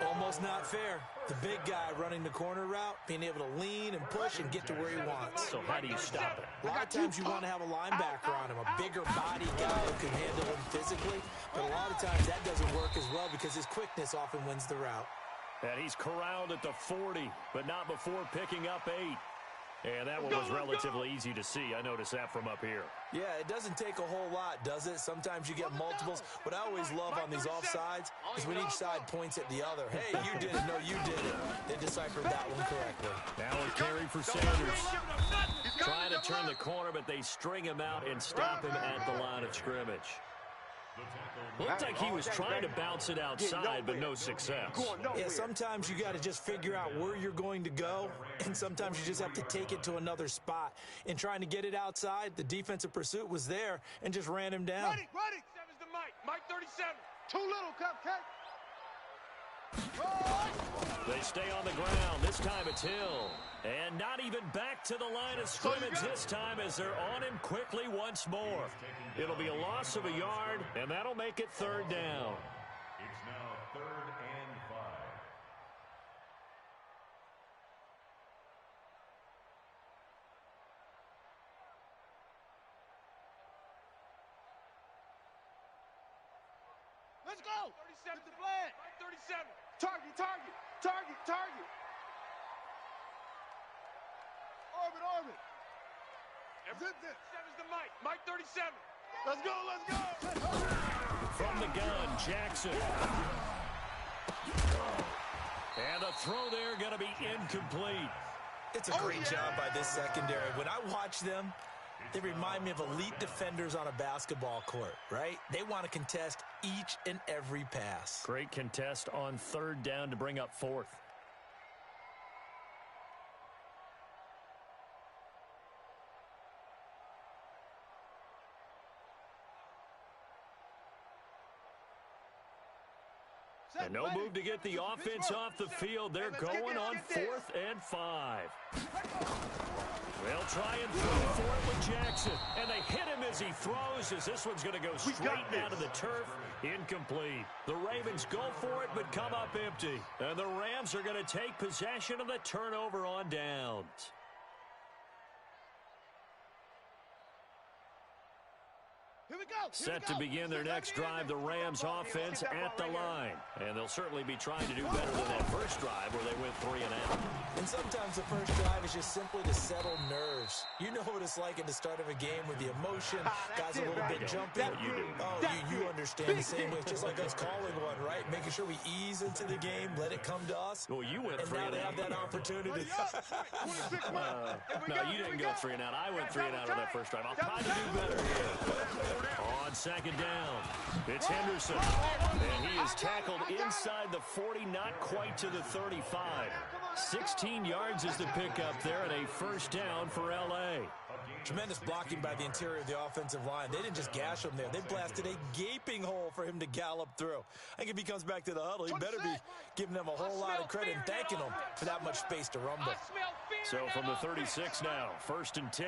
Almost not fair. The big guy running the corner route, being able to lean and push and get to where he wants. So how do you stop it? A lot of times you want to have a linebacker on him, a bigger body guy who can handle him physically. But a lot of times that doesn't work as well because his quickness often wins the route. And he's corralled at the 40, but not before picking up 8. And that one was relatively easy to see. I noticed that from up here. Yeah, it doesn't take a whole lot, does it? Sometimes you get multiples. What I always love on these offsides is when each side points at the other. Hey, you did it. No, you did it. They deciphered that one correctly. Now a carry for Sanders. Trying to turn the corner, but they string him out and stop him at the line of scrimmage. Looked like he was trying to bounce it outside, but no success. Yeah, sometimes you got to just figure out where you're going to go, and sometimes you just have to take it to another spot. In trying to get it outside, the defensive pursuit was there and just ran him down. Ready. 7's the Mike. Mike 37. Too little, Cupcake. They stay on the ground. This time it's Hill. And not even back to the line of scrimmage this time as they're on him quickly once more. It'll be a loss of a yard, and that'll make it 3rd down. It's now 3rd and 5. Let's go. 37 to flag. 37. Target. Orbit. Zip this. 7's the Mike. Mike 37. Let's go. From the gun, Jackson. And the throw there going to be incomplete. It's a great job by this secondary. When I watch them, they remind me of elite defenders on a basketball court, right? They want to contest each and every pass. Great contest on 3rd down to bring up 4th. And no move to get the offense off the field. They're going on 4th and 5. They'll try and throw for it with Jackson. And they hit him as he throws, as this one's going to go straight down to the turf. Incomplete. The Ravens go for it, but come up empty. And the Rams are going to take possession of the turnover on downs. Set to begin their next drive, the Rams offense at the line. And they'll certainly be trying to do better than that first drive where they went 3 and out. And sometimes the first drive is just simply to settle nerves. You know what it's like at the start of a game with the emotion, guys a little bit jumpy. You do. Oh, you understand the same way. It's just like us calling one, right? Making sure we ease into the game, let it come to us. Well, you went and 3 now and they out. have that opportunity. No, you didn't go 3 and out. I went 3 and out on that first drive. I'll try to do better here. On 2nd down, it's Henderson. And he is tackled inside the 40, not quite to the 35. 16 yards is the pickup there, and a 1st down for L.A. Tremendous blocking by the interior of the offensive line. They didn't just gash him there. They blasted a gaping hole for him to gallop through. I think if he comes back to the huddle, he better be giving them a whole lot of credit and thanking them for that much space to rumble. So from the 36 now, 1st and 10.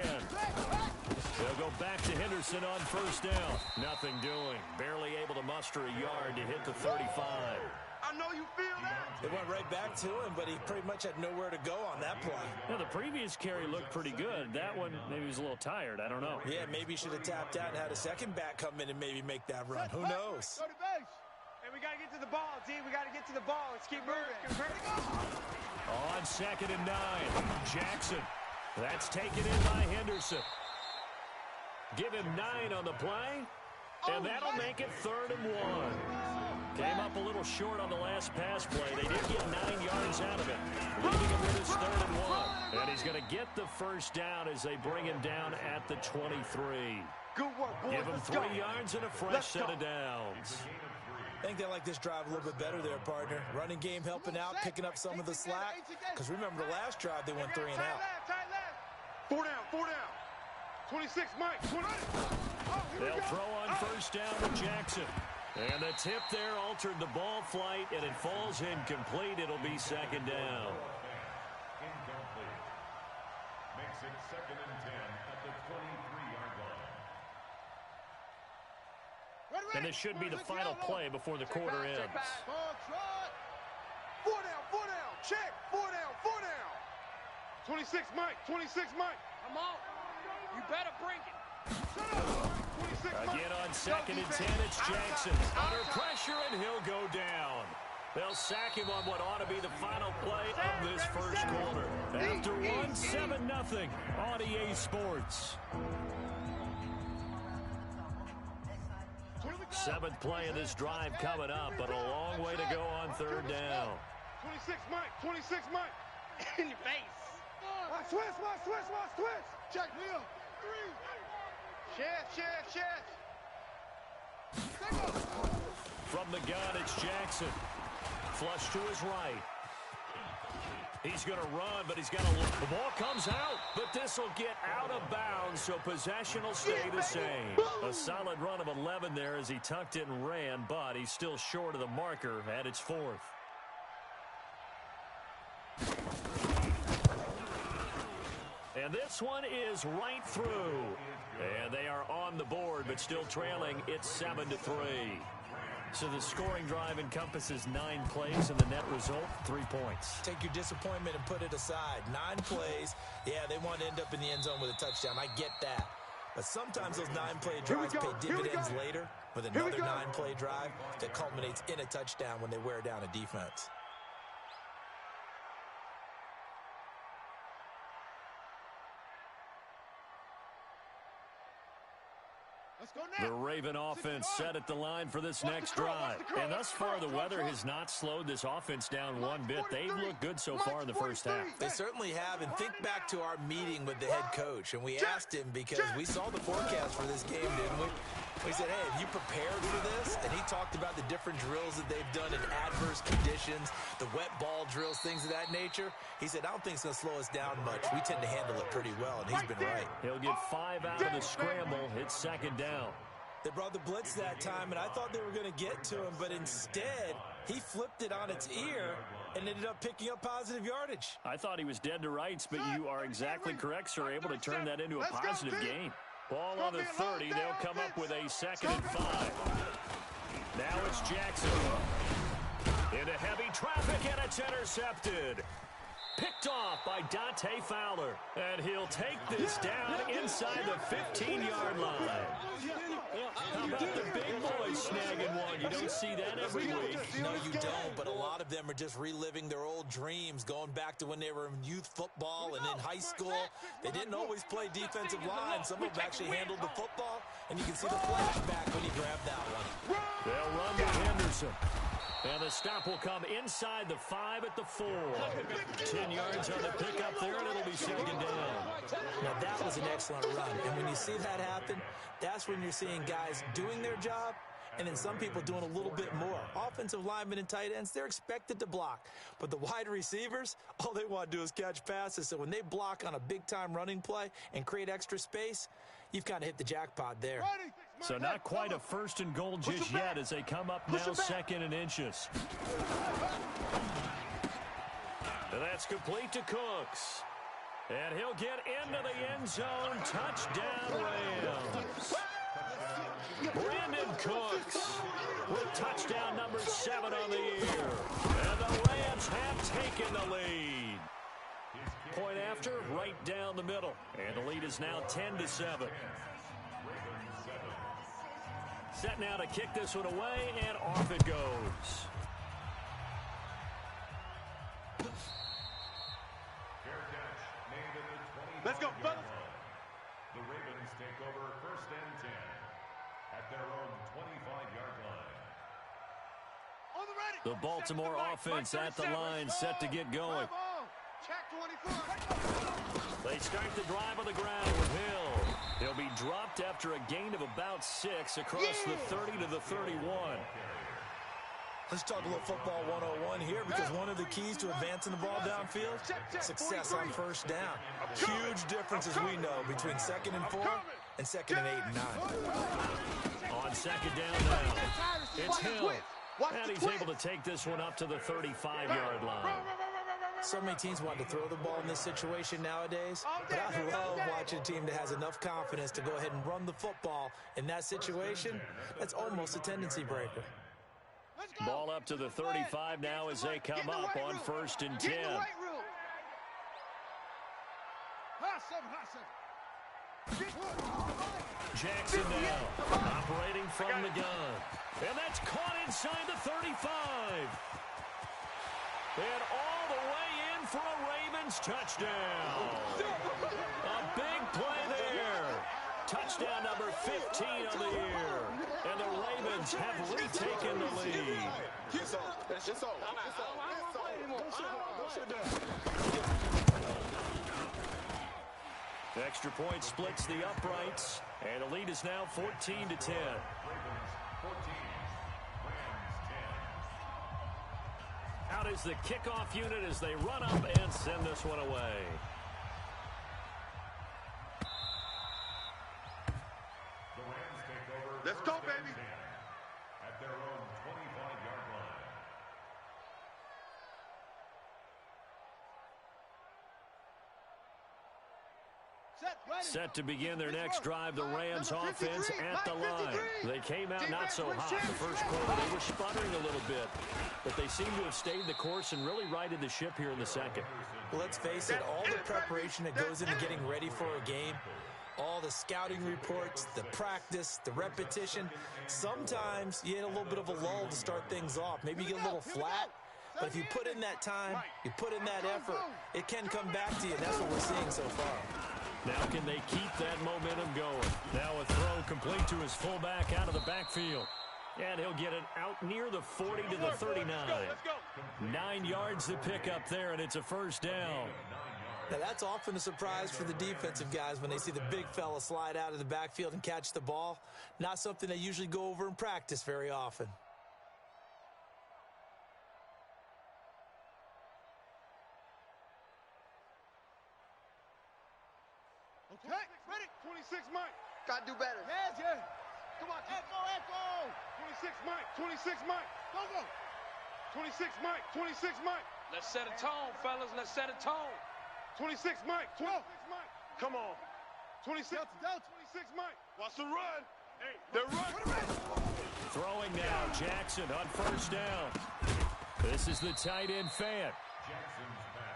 They'll go back to Henderson on 1st down. Nothing doing. Barely able to to muster a yard to hit the 35. I know you feel that. It went right back to him, but he pretty much had nowhere to go on that play. Yeah, the previous carry looked pretty good. That one, maybe he was a little tired. I don't know. Yeah, maybe he should have tapped out and had a second back come in and maybe make that run. Who knows? Go to base. Hey, we got to get to the ball, D. We got to get to the ball. Let's keep moving. On 2nd and 9, Jackson. That's taken in by Henderson. Give him 9 on the play, and that'll make it 3rd and 1. Came up a little short on the last pass play. They did get 9 yards out of it, leaving him with his 3rd and 1. And he's going to get the first down as they bring him down at the 23. Good work, boys. Give him 3 yards and a fresh set of downs. I think they like this drive a little bit better there, partner. Running game helping out, picking up some of the slack. Because remember, the last drive, they went 3 and out. 4 down, 4 down. 26, Mike. 20. They'll throw on first down with Jackson. And the tip there altered the ball flight, and it falls incomplete. It'll be 2nd down. Incomplete. Makes it 2nd and 10 at the 23-yard line. And this should be the final play before the quarter ends. 4 down, 4 down. Check. 4 down, 4 down. 26, Mike. 26, Mike. Come on. You better bring it. Again on 2nd and 10, it's Jackson. Under pressure, and he'll go down. They'll sack him on what ought to be the final play of this first quarter. After 1, 7-0 on EA Sports. 7th play of this drive coming up, but a long way to go on 3rd down. 26, Mike. 26, Mike. In your face. Watch twist, watch twist, watch twist. Check, Neil. 3. Chest. From the gun, it's Jackson. Flush to his right. He's going to run, but he's got to look. The ball comes out, but this will get out of bounds, so possession will stay the same. A solid run of 11 there as he tucked it and ran, but he's still short of the marker at its 4th. And this one is right through. And they are on the board, but still trailing. It's 7-3. So the scoring drive encompasses 9 plays, and the net result, 3 points. Take your disappointment and put it aside. 9 plays. Yeah, they want to end up in the end zone with a touchdown. I get that. But sometimes those 9-play drives pay dividends later with another 9-play drive that culminates in a touchdown when they wear down a defense. The Raven offense set at the line for this next drive. And thus far, the weather has not slowed this offense down one bit. They've looked good so far in the first half. They certainly have. And think back to our meeting with the head coach. And we asked him because we saw the forecast for this game, didn't we? We said, hey, have you prepared for this? And he talked about the different drills that they've done in adverse conditions, the wet ball drills, things of that nature. He said, I don't think it's going to slow us down much. We tend to handle it pretty well, and he's been right. He'll get 5 out of the scramble. It's 2nd down. They brought the blitz that time, and I thought they were going to get to him, but instead, he flipped it on its ear and ended up picking up positive yardage. I thought he was dead to rights, but you are exactly correct, sir, able to turn that into a positive gain. Ball on the 30. They'll come up with a 2nd and 5. Now it's Jackson. Into heavy traffic, and it's intercepted. Picked off by Dante Fowler. And he'll take this down inside the 15-yard line. How about the big boys snagging one? You don't see that every week. No, you don't, but a lot of them are just reliving their old dreams, going back to when they were in youth football and in high school. They didn't always play defensive line. Some of them actually handled the football, and you can see the flashback when he grabbed that one. They'll run to Henderson. And the stop will come inside the 5 at the 4. 10 yards on the pickup there, and it'll be 2nd down. Now, that was an excellent run. And when you see that happen, that's when you're seeing guys doing their job and then some people doing a little bit more. Offensive linemen and tight ends, they're expected to block. But the wide receivers, all they want to do is catch passes. So when they block on a big-time running play and create extra space, you've kind of hit the jackpot there. So not quite a 1st and goal just yet as they come up now 2nd and inches. And that's complete to Cooks. And he'll get into the end zone. Touchdown Rams. Brandon Cooks with touchdown number 7 on the year. And the Rams have taken the lead. Point after, right down the middle. And the lead is now 10-7. Set now to kick this one away, and off it goes. Let's go, fellas. The Ravens take over 1st and 10 at their own 25-yard line. On the ready. The Baltimore offense at the line, set to get going. Check 24. They start the drive on the ground with Hill. He'll be dropped after a gain of about 6 across the 30 to the 31. Let's talk a little football 101 here, because one of the keys to advancing the ball downfield, success on 1st down. Huge difference, as we know, between 2nd and 4 and 2nd and 8 and 9. On 2nd down now, it's Hill. And he's able to take this one up to the 35-yard line. So many teams want to throw the ball in this situation nowadays, but I love watching a team that has enough confidence to go ahead and run the football in that situation. That's almost a tendency breaker. Ball up to the 35 now as they come up on 1st and 10. Jackson now, operating from the gun. And that's caught inside the 35. And all the way in for a Ravens touchdown. A big play there. Touchdown number 15 on the year. And the Ravens have retaken the lead. Extra point splits the uprights. And the lead is now 14-10. Out is the kickoff unit as they run up and send this one away. The Rams take over. Let's go, 1st and baby. 10 at their own 25-yard line. Set to begin their next drive, the Rams offense at the line. They came out not so hot the first quarter. They were sputtering a little bit, but they seem to have stayed the course and really righted the ship here in the second. Let's face it, all the preparation that goes into getting ready for a game, all the scouting reports, the practice, the repetition, sometimes you hit a little bit of a lull to start things off. Maybe you get a little flat, but if you put in that time, you put in that effort, it can come back to you, and that's what we're seeing so far. Now can they keep that momentum going? Now a throw complete to his fullback out of the backfield. And he'll get it out near the 40 to the 39. 9 yards to pick up there, and it's a 1st down. Now that's often a surprise for the defensive guys when they see the big fella slide out of the backfield and catch the ball. Not something they usually go over in practice very often. Okay, ready. 26 Mike. Gotta do better. Yes, yeah. Come on. Echo. 26 Mike. 26 Mike. Go. 26 Mike. 26 Mike. Let's set a tone, fellas. Let's set a tone. 26 Mike. 26 Mike. Come on. 26 Mike. Watch the run. Hey, they're running. Throwing now, Jackson on 1st down. This is the tight end Fant.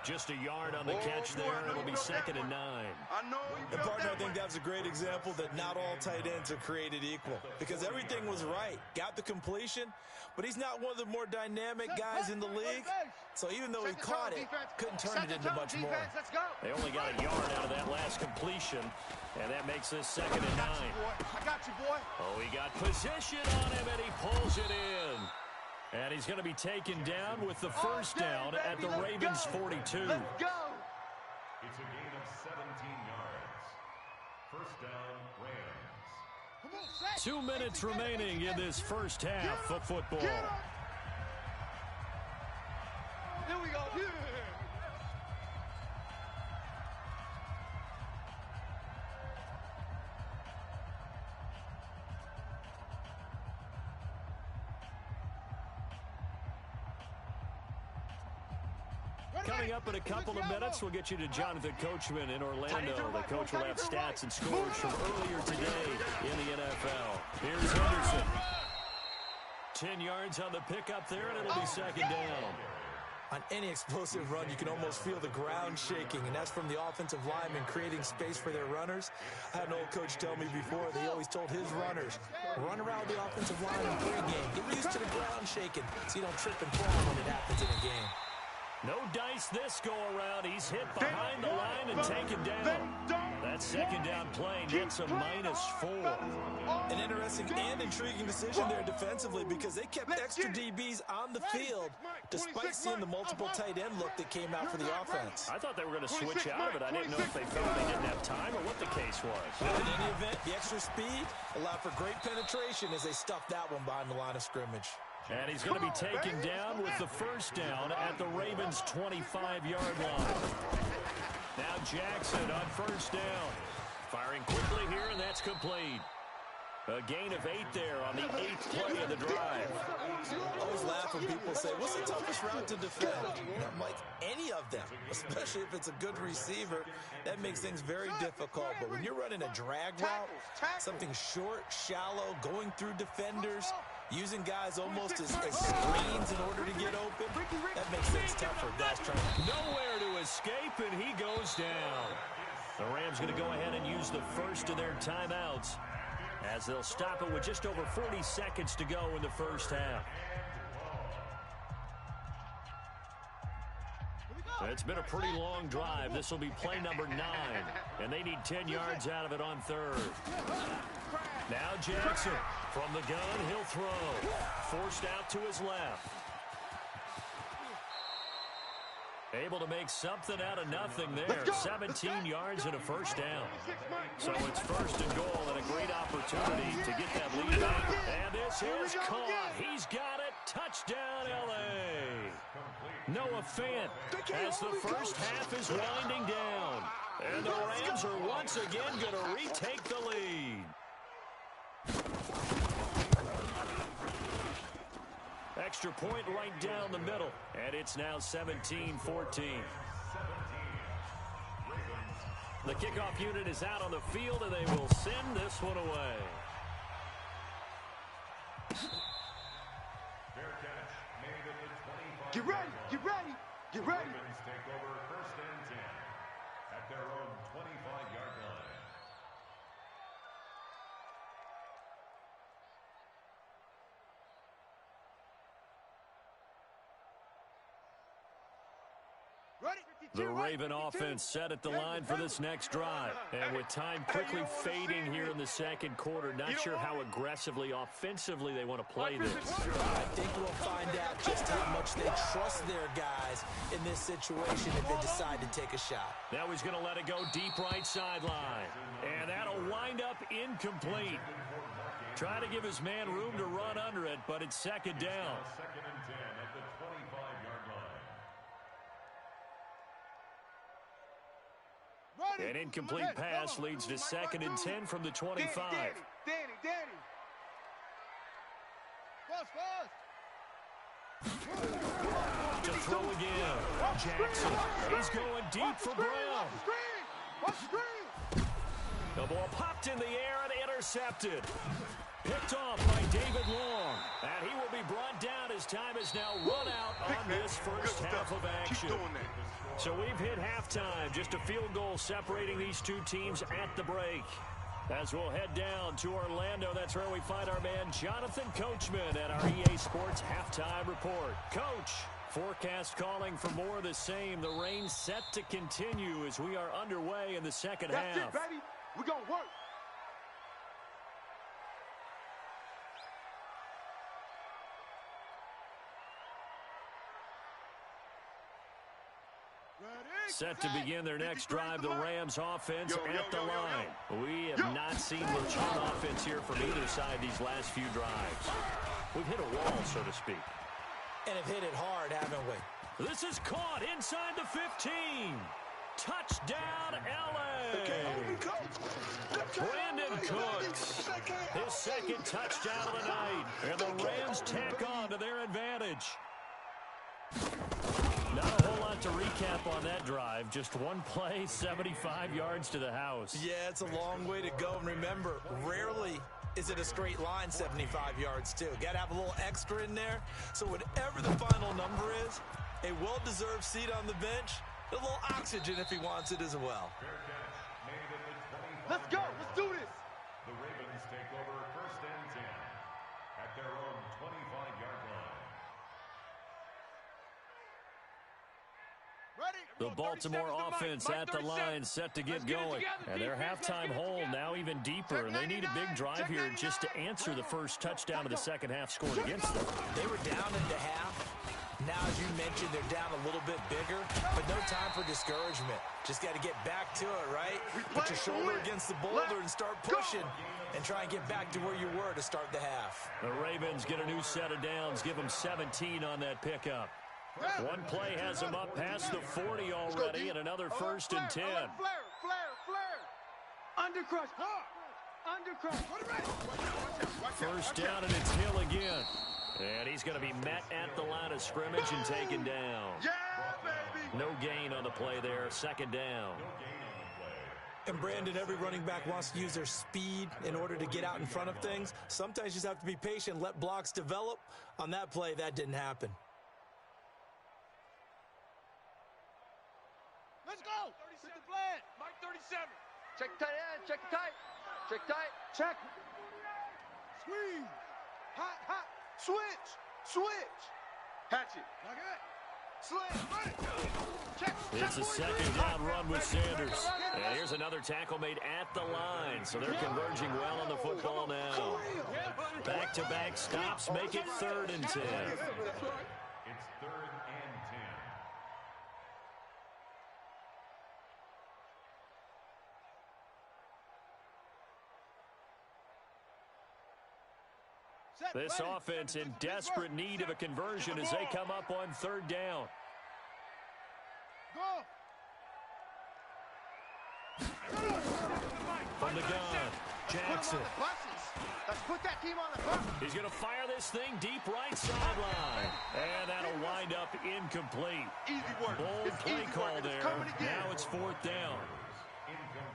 Just a yard on the catch there. It'll be 2nd and 9. I know. And partner, I think that's a great example that not all tight ends are created equal, because everything was right. Got the completion, but he's not one of the more dynamic guys in the league. So even though he caught it, couldn't turn it into much more. Let's go. They only got a yard out of that last completion, and that makes this 2nd and 9. I got you, boy. Oh, he got position on him, and he pulls it in. And he's going to be taken down with the 1st down at the Ravens' 42. Let's go. It's a gain of 17 yards. 1st down, Rams. 2 minutes remaining in this first half of football. Here we go. Yeah. Coming up in a couple of minutes, we'll get you to Jonathan Coachman in Orlando. The coach will have stats and scores from earlier today in the NFL. Here's Henderson. 10 yards on the pickup there, and it'll be second down. On any explosive run, you can almost feel the ground shaking, and that's from the offensive linemen creating space for their runners. I had an old coach tell me before, they always told his runners, run around the offensive line in pregame. Get used to the ground shaking so you don't trip and fall when it happens in a game. No dice this go-around. He's hit behind the line and taken down. That second down play nets a -4. An interesting and intriguing decision there defensively because they kept extra DBs on the field despite seeing the multiple tight end look that came out for the offense. I thought they were going to switch out of it. I didn't know if they felt they didn't have time or what the case was. In any event, the extra speed allowed for great penetration as they stuffed that one behind the line of scrimmage. And he's going to be taken down with the first down at the Ravens' 25-yard line. Now Jackson on first down. Firing quickly here, and that's complete. A gain of 8 there on the 8th play of the drive. I always laugh when people say, what's the toughest route to defend? And I'm like, any of them, especially if it's a good receiver. That makes things very difficult. But when you're running a drag route, something short, shallow, going through defenders, using guys almost as screens in order to get open, that makes things tougher. That's trying nowhere to escape, and he goes down. The Rams going to go ahead and use the first of their timeouts as they'll stop it with just over 40 seconds to go in the first half. It's been a pretty long drive. This will be play number 9, and they need 10 yards out of it on third. Now Jackson from the gun, he'll throw. Forced out to his left. Able to make something out of nothing there. 17 yards and a first down. So it's first and goal and a great opportunity to get that lead back. And this is caught. He's got it. Touchdown, L.A. Noah Fant as the first half is winding down. And the Rams are once again going to retake the lead. Extra point right down the middle. And it's now 17-14. The kickoff unit is out on the field, and they will send this one away. Get ready, get ready, get ready. Ravens take over first and 10 at their own 25-yard line. The Raven offense set at the line for this next drive. And with time quickly fading here in the second quarter, not sure how aggressively, offensively they want to play this. I think we'll find out just how much they trust their guys in this situation if they decide to take a shot. Now he's going to let it go deep right sideline. And that'll wind up incomplete. Try to give his man room to run under it, but it's second down. Second and 10 at the 25-yard line. An incomplete pass leads to second and 10 from the 25. Danny. To throw again. Jackson. He's going deep for Brown. The ball popped in the air and intercepted. Picked off by David Long. And he will be brought down as time is now run out on this first half of action. So we've hit halftime. Just a field goal separating these two teams at the break. As we'll head down to Orlando, that's where we find our man Jonathan Coachman at our EA Sports Halftime Report. Coach, forecast calling for more of the same. The rain set to continue as we are underway in the second half. That's it, baby. We're going to work. Set to begin their next drive, the Rams offense at the line. We have not seen much on offense here from either side these last few drives. We've hit a wall, so to speak. And have hit it hard, haven't we? This is caught inside the 15. Touchdown, L.A. Brandon Cooks, his second touchdown of the night. And the Rams tack on to their advantage. Not a whole lot to recap on that drive. Just one play, 75 yards to the house. Yeah, it's a long way to go. And remember, rarely is it a straight line 75 yards too? Got to have a little extra in there. So whatever the final number is, a well-deserved seat on the bench, a little oxygen if he wants it as well. Let's go. Let's do this. The Ravens take over 1st and 10 at their own 25-yard line. The Baltimore offense at the line, set to get going. And their halftime hole now even deeper. And they need a big drive here just to answer the first touchdown of the second half scored against them. They were down into half. Now, as you mentioned, they're down a little bit bigger, but no time for discouragement. Just got to get back to it, right? Put your shoulder against the boulder and start pushing and try and get back to where you were to start the half. The Ravens get a new set of downs, give them 17 on that pickup. One play has them up past the 40 already, and another 1st and 10. Flare. Undercrush. Undercrush. First down, and it's Hill again. And he's going to be met at the line of scrimmage and taken down. Yeah, baby. No gain on the play there. Second down. And Brandon, every running back wants to use their speed in order to get out in front of things. Sometimes you just have to be patient, let blocks develop. On that play, that didn't happen. Let's go. 37. The flag. Mike 37. Check tight end. Check tight. Check tight. Check. Squeeze. Hot. Switch. Hatchet. Like it. Sling. Check. It's a second down run with Sanders. And here's another tackle made at the line. So they're converging well on the football now. Back-to-back stops make it 3rd and 10. It's 3rd and 10. This offense in desperate need of a conversion as they come up on 3rd down. From the gun, Jackson. Let's put that team on the bus. He's going to fire this thing deep right sideline. And that'll wind up incomplete. Easy work. Bold play call there. Now it's 4th down.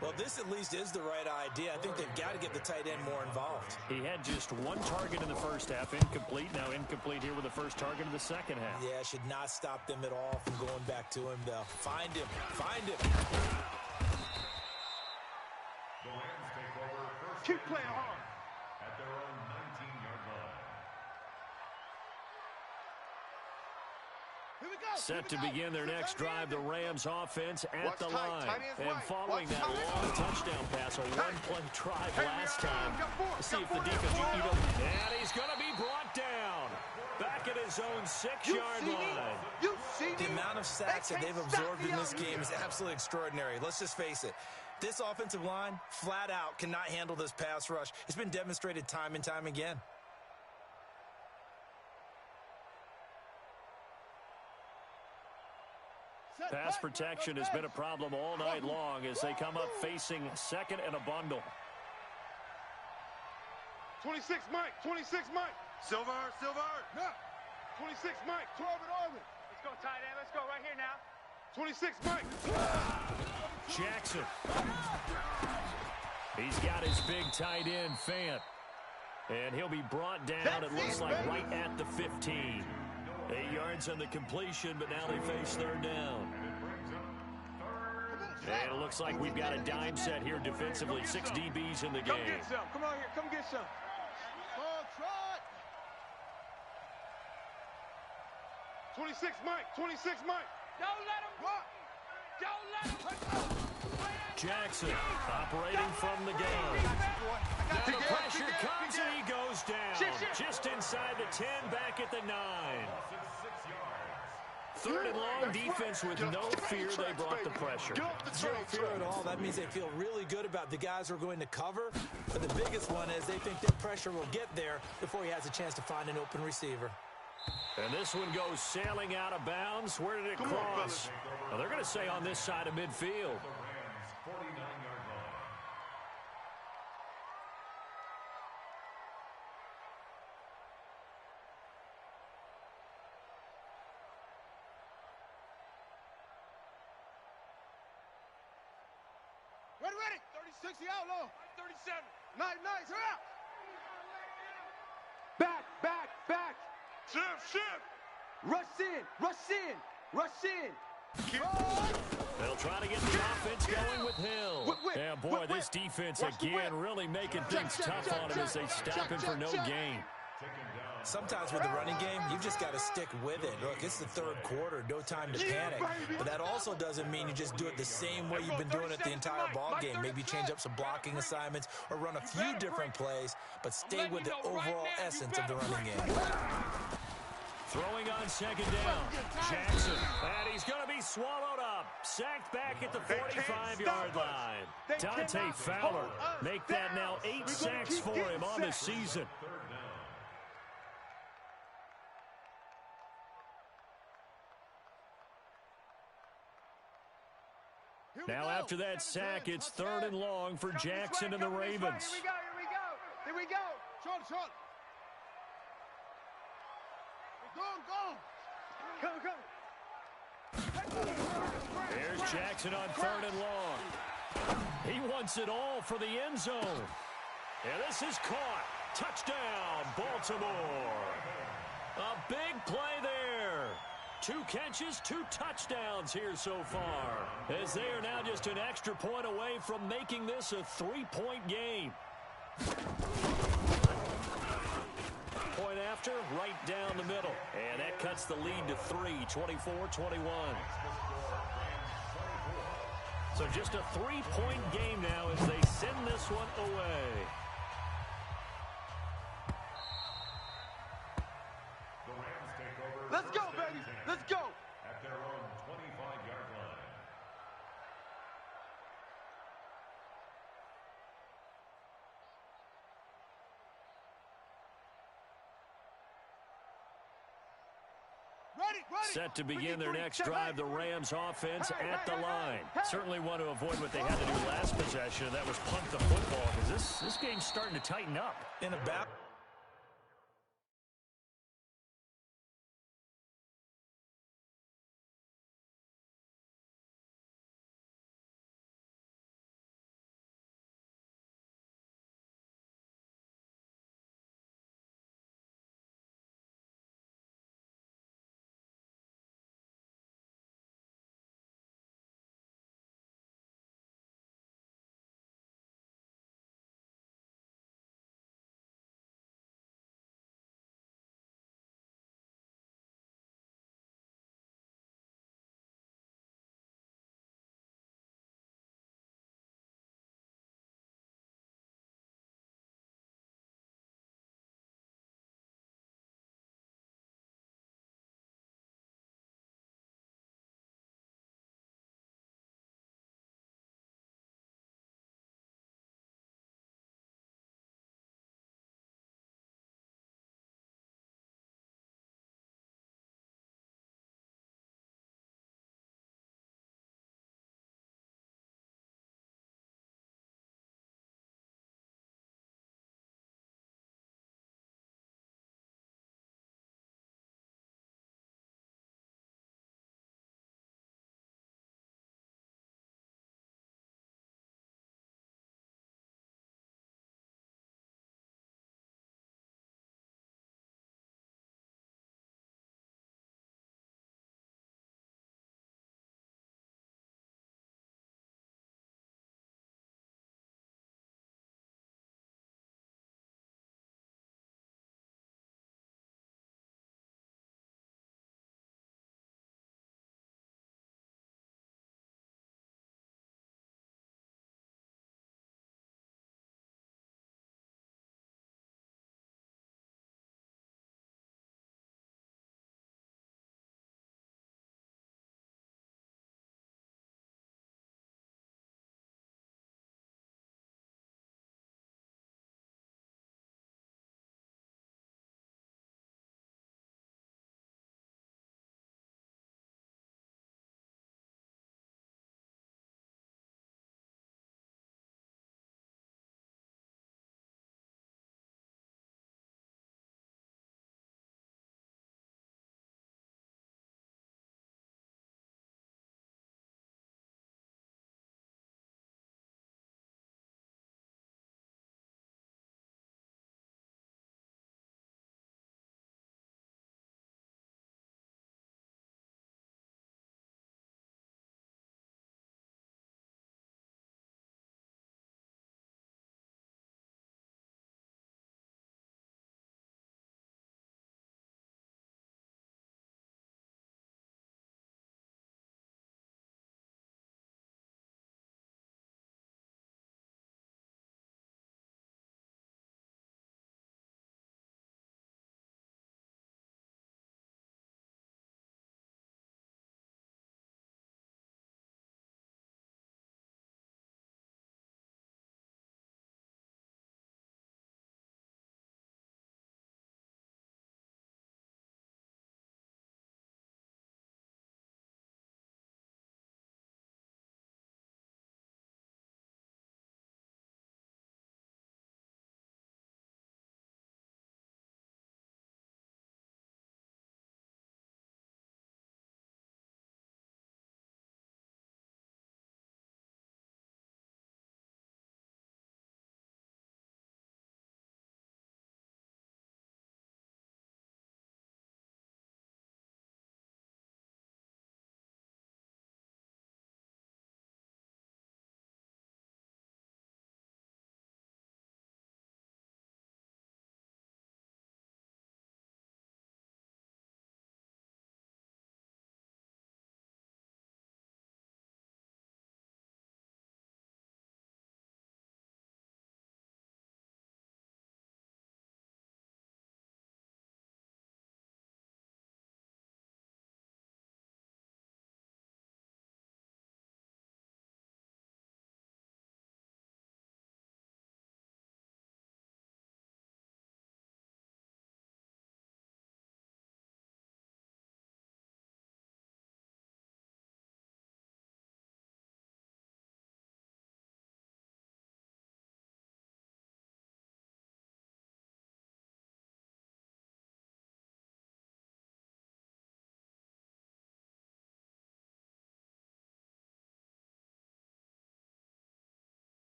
Well, this at least is the right idea. I think they've got to get the tight end more involved. He had just one target in the first half, incomplete. Now incomplete here with the first target of the second half. Yeah, should not stop them at all from going back to him, though. Find him. The Rams take over 1st Keep playing hard. at their own 19-yard line. Here we go. Set to begin their next drive, the Rams offense at the line. And following that long touchdown pass, a one-play drive last time. Let's see if the defense, and he's going to be brought down. Back at his own 6-yard line. The amount of sacks that they've absorbed in this game is absolutely extraordinary. Let's just face it. This offensive line, flat out, cannot handle this pass rush. It's been demonstrated time and time again. Pass protection has been a problem all night long as they come up facing 2nd and a bundle. 26 Mike. Silver. No. 26 Mike. 12 in orbit. Let's go tight end. Let's go right here now. 26 Mike. Jackson. He's got his big tight end, Fant. And he'll be brought down, it looks like, right at the 15. 8 yards on the completion, but now they face 3rd down. And it looks like we've got a dime set here defensively. 6 DBs in the game. Come get some. Come on here. Come get some. Ball trot. 26 Mike. Don't let him rock. Jackson operating from the gun. Now the pressure comes and he goes down. Just inside the 10, back at the 9. 3rd and long, defense with no fear. They brought the pressure. Zero fear at all. That means they feel really good about the guys who are going to cover. But the biggest one is they think that pressure will get there before he has a chance to find an open receiver. And this one goes sailing out of bounds. Where did it cross? Well, they're going to say on this side of midfield. The Rams' 49-yard line. Ready. 36, the outlaw. 37. Nice, you're out. Back, back. Shift. Rush in, rush in, rush in. They'll try to get the offense going with Hill. Yeah, boy, this defense again really making things tough on him as they stop him for no gain. Sometimes with the running game, you've just got to stick with it. Look, it's the third quarter, no time to panic. But that also doesn't mean you just do it the same way you've been doing it the entire ball game. Maybe change up some blocking assignments or run a few different plays, but stay with the overall essence of the running game. Throwing on second down. Jackson. And he's going to be swallowed up. Sacked back at the 45-yard line. Dante Fowler. Make that now 8 sacks for him on the season. Now after that sack, it's 3rd and long for Jackson and the Ravens. Here we go. Short. Go. There's Jackson on 3rd and long. He wants it all for the end zone. And this is caught. Touchdown, Baltimore. A big play there. 2 catches, 2 touchdowns here so far, as they are now just an extra point away from making this a 3-point game. Point after, right down the middle. And that cuts the lead to 3, 24-21. So just a 3-point game now as they send this one away. Let's go, baby. Let's go. At their own 25-yard line. Ready. Set to begin their next drive, the Rams offense at the line. Certainly want to avoid what they had to do last possession, and that was punt the football, because this game's starting to tighten up. In a battle.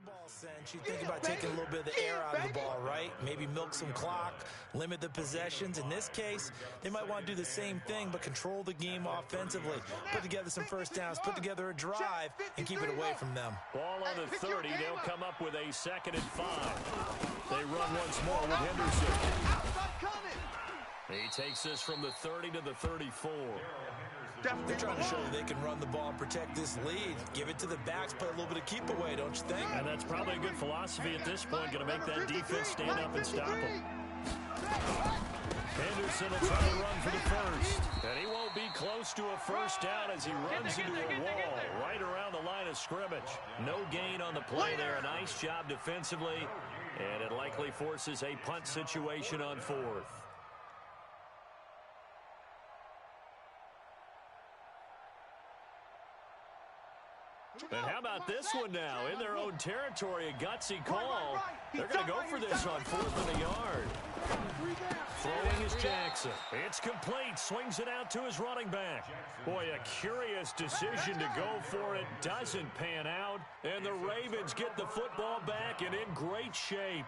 basketball sense, you think about taking a little bit of the air out of the ball, right? Maybe milk some clock, limit the possessions. In this case, they might want to do the same thing, but control the game offensively. Put together some first downs, put together a drive, and keep it away from them. Ball on the 30. They'll come up with a 2nd and 5. They run once more with Henderson. He takes this from the 30 to the 34. They're trying to show you they can run the ball and protect this lead. Give it to the backs, play a little bit of keep away, don't you think? And that's probably a good philosophy at this point. Going to make that defense stand up and stop him. Henderson will try to run for the first. And he won't be close to a first down as he runs into a wall right around the line of scrimmage. No gain on the play there. A nice job defensively. And it likely forces a punt situation on 4th. And how about this one now? In their own territory, a gutsy call. They're going to go for this on 4th and a yard. Throwing is Jackson. It's complete. Swings it out to his running back. Boy, a curious decision to go for it. Doesn't pan out. And the Ravens get the football back and in great shape.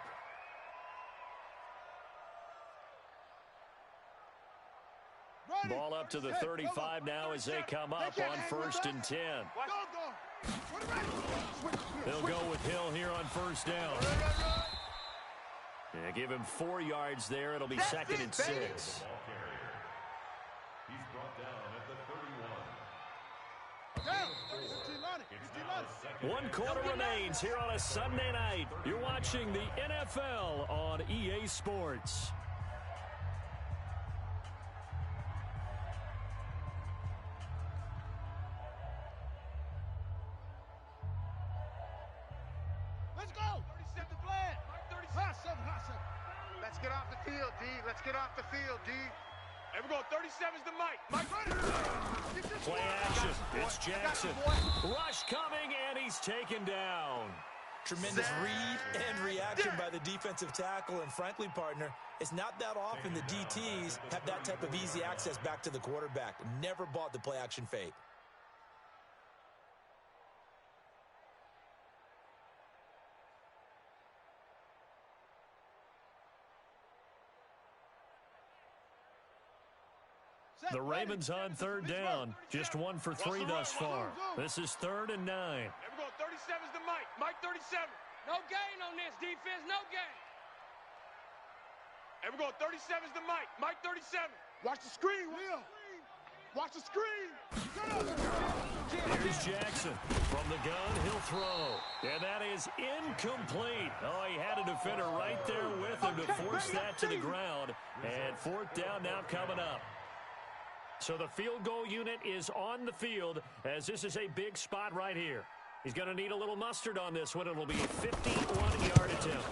Ball up to the 35 now as they come up on 1st and 10. They'll go with Hill here on 1st down. Yeah, give him 4 yards there. It'll be 2nd and 6. He's brought down at the 31. 1 quarter remains here on a Sunday night. You're watching the NFL on EA Sports. Let's go. 37 to plan. 37. Let's get off the field, D. Let's get off the field, D. Hey, we're going 37's the Mike. Play action. It's Jackson. Rush coming, and he's taken down. Tremendous read and reaction by the defensive tackle. And frankly, partner, it's not that often the DTs have that type of easy access back to the quarterback. Never bought the play action fake. The Ravens on 3rd down. Just 1 for 3 thus far. This is 3rd and 9. Hey, we're going 37's the Mike. Mike 37. No gain on this defense. No gain. Hey, we're going 37's the Mike. Mike 37. Watch the screen, Will. Watch the screen. Here's Jackson. From the gun, he'll throw. And that is incomplete. Oh, he had a defender right there with him to force that to the ground. And 4th down now coming up. So the field goal unit is on the field as this is a big spot right here. He's going to need a little mustard on this one. It'll be a 51-yard attempt.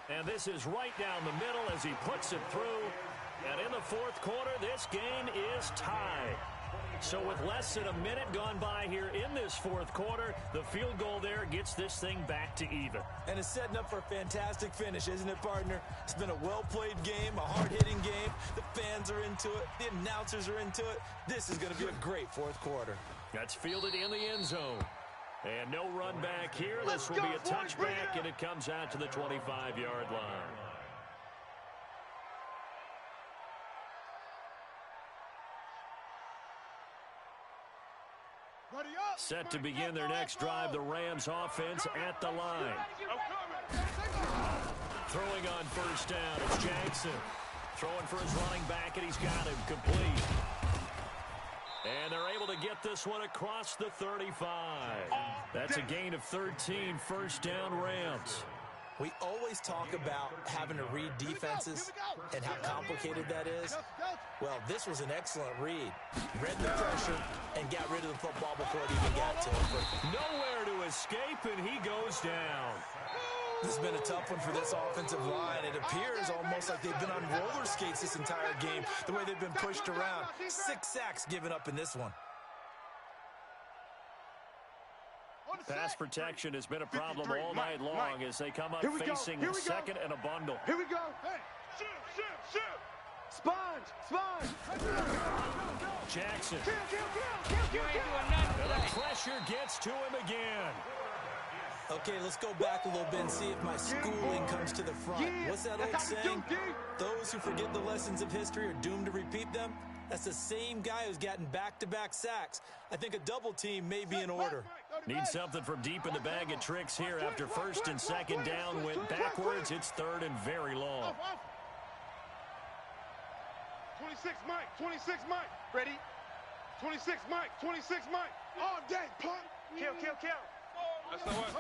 And this is right down the middle as he puts it through. And in the 4th quarter, this game is tied. So with less than a minute gone by here in this 4th quarter, the field goal there gets this thing back to even. And it's setting up for a fantastic finish, isn't it, partner? It's been a well-played game, a hard-hitting game. The fans are into it. The announcers are into it. This is going to be a great 4th quarter. That's fielded in the end zone. And no run back here. This will be a touchback, and it comes out to the 25-yard line. Set to begin their next drive, the Rams offense at the line. Throwing on 1st down, it's Jackson. Throwing for his running back, and he's got him complete. And they're able to get this one across the 35. That's a gain of 13, 1st down Rams. We always talk about having to read defenses and how complicated that is. Well, this was an excellent read. Read the pressure and got rid of the football before it even got to him. Nowhere to escape, and he goes down. This has been a tough one for this offensive line. It appears almost like they've been on roller skates this entire game, the way they've been pushed around. 6 sacks given up in this one. Pass protection has been a problem all night long as they come up facing a second and a bundle. Here we go. Hey, shoot. Sponge. Jackson. Kill. And the pressure gets to him again. Okay, let's go back a little bit and see if my schooling comes to the front. What's that old saying? Those who forget the lessons of history are doomed to repeat them. That's the same guy who's gotten back-to-back sacks. I think a double team may be in order. Need something from deep in the bag of tricks here after first and second down went backwards. It's third and very long. 26 Mike, 26 Mike. Ready? 26 Mike, 26 Mike. All day, punt. Kill. That's the one.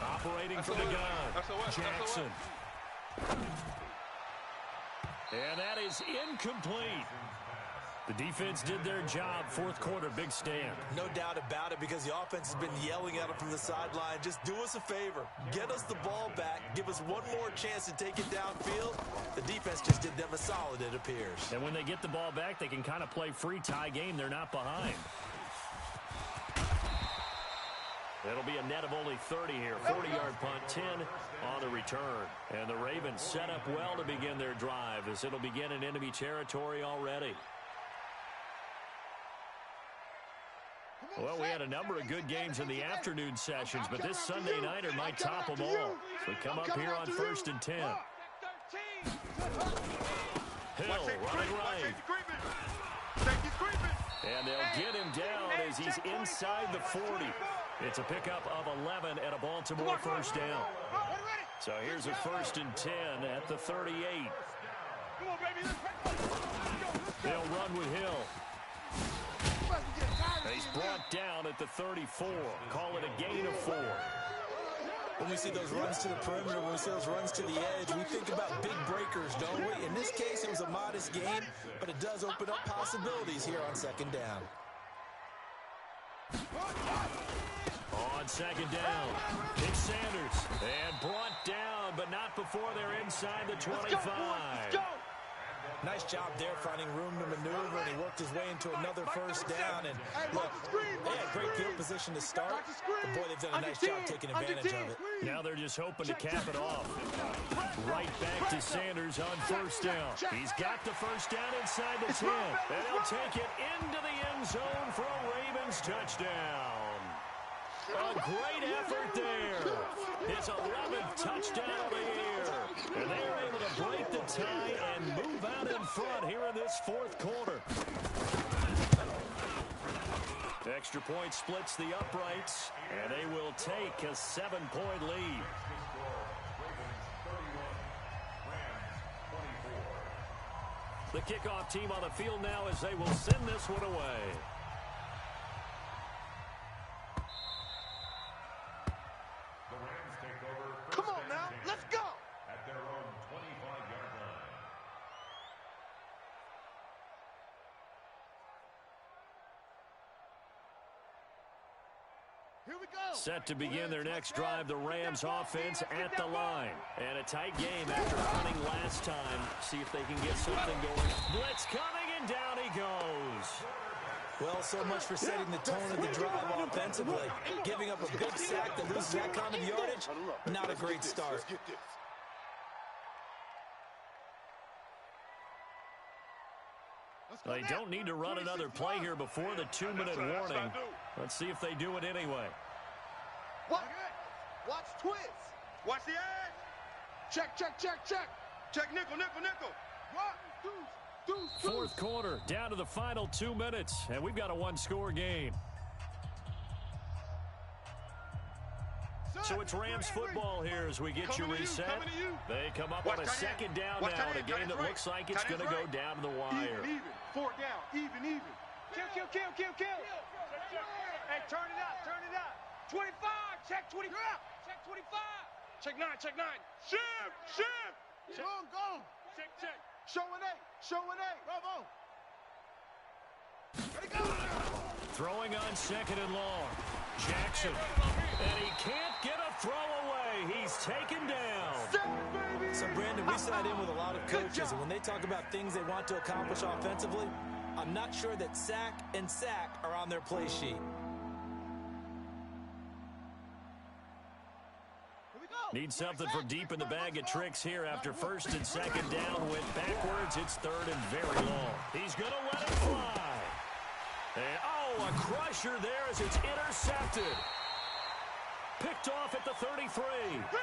Operating from the gun, Jackson. And that is incomplete. The defense did their job. Fourth quarter, big stand. No doubt about it, because the offense has been yelling at him from the sideline. Just do us a favor. Get us the ball back. Give us one more chance to take it downfield. The defense just did them a solid, it appears. And when they get the ball back, they can kind of play free tie game. They're not behind. It'll be a net of only 30 here. 40-yard punt, 10 on the return. And the Ravens set up well to begin their drive, as it'll begin in enemy territory already. Well, we had a number of good games in the afternoon sessions, but this Sunday nighter might top them all. So we come up here on first and 10. Hill running right. And they'll get him down as he's inside the 40. It's a pickup of 11 and a Baltimore first down. So here's a first and 10 at the 38. They'll run with Hill. He's brought down at the 34. Call it a gain of 4. When we see those runs to the perimeter, when we see those runs to the edge, we think about big breakers, don't we? In this case, it was a modest gain, but it does open up possibilities here on second down. On second down, Nick Sanders. And brought down, but not before they're inside the 25. Let's go. Nice job there finding room to maneuver, and he worked his way into another first down. And look, they had great field position to start, but boy, they've done a nice job taking advantage of it. Now they're just hoping to cap it off. Right back to Sanders on first down. He's got the first down inside the 10. And he'll take it into the end zone for a Ravens touchdown. A great effort there. His 11th touchdown of the year. And they are able to break the tie and move out in front here in this fourth quarter. Extra point splits the uprights, and they will take a 7-point lead. The kickoff team on the field now as they will send this one away. Come on now, let's go. At their own 25-yard line. Here we go. Set to begin their next drive, the Rams offense at the line. And a tight game after punting last time. See if they can get something going. Blitz coming, and down he goes. Well, so much for setting the tone of the drive offensively. Giving up a big sack that loses that kind of yardage, not a great start. They don't need to run another play here before the 2-minute warning. Let's see if they do it anyway. Watch twist. Watch the edge. Check. Check nickel. Fourth quarter, down to the final 2 minutes, and we've got a one-score game. So it's Rams football here as we get you reset. They come up on a second down now in a game that looks like it's going to go down to the wire. Even. 4 down. Even. Kill. Hey, turn it up. 25. Check 25. Check 25. Check 9. Shift. Go. Check. Showing 8. Bravo. Ready, go. Throwing on second and long. Jackson. And he can't get a throw away. He's taken down. So, Brandon, we sat in with a lot of coaches, and when they talk about things they want to accomplish offensively, I'm not sure that sack and sack are on their play sheet. Need something from deep in the bag of tricks here after first and second down went backwards. It's third and very long. He's going to let it fly. And, a crusher there as it's intercepted. Picked off at the 33.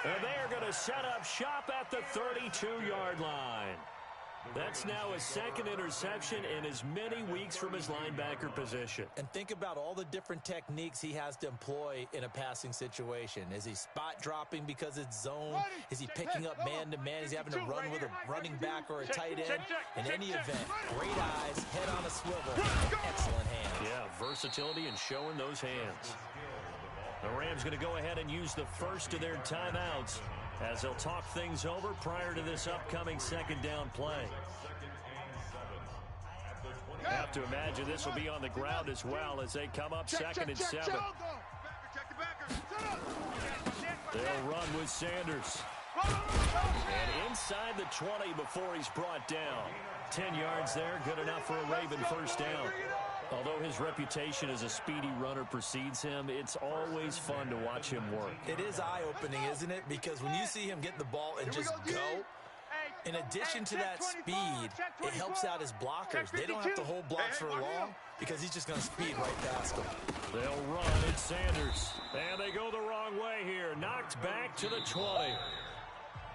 And they are going to set up shop at the 32-yard line. That's now his second interception in as many weeks from his linebacker position. And think about all the different techniques he has to employ in a passing situation. Is he spot dropping because it's zone? Is he picking up man-to-man? Is he having to run with a running back or a tight end? In any event, great eyes, head on a swivel, excellent hands. Yeah, versatility and showing those hands. The Rams going to go ahead and use the first of their timeouts as they'll talk things over prior to this upcoming second down play. I have to imagine this will be on the ground as well as they come up second and 7. They'll run with Sanders. And inside the 20 before he's brought down. 10 yards there, good enough for a Raven first down. Although his reputation as a speedy runner precedes him, it's always fun to watch him work. It is eye-opening, isn't it? Because when you see him get the ball and just go, in addition to that speed, it helps out his blockers. They don't have to hold blocks for long because he's just going to speed right past them. They'll run. It's Sanders. And they go the wrong way here. Knocked back to the 20.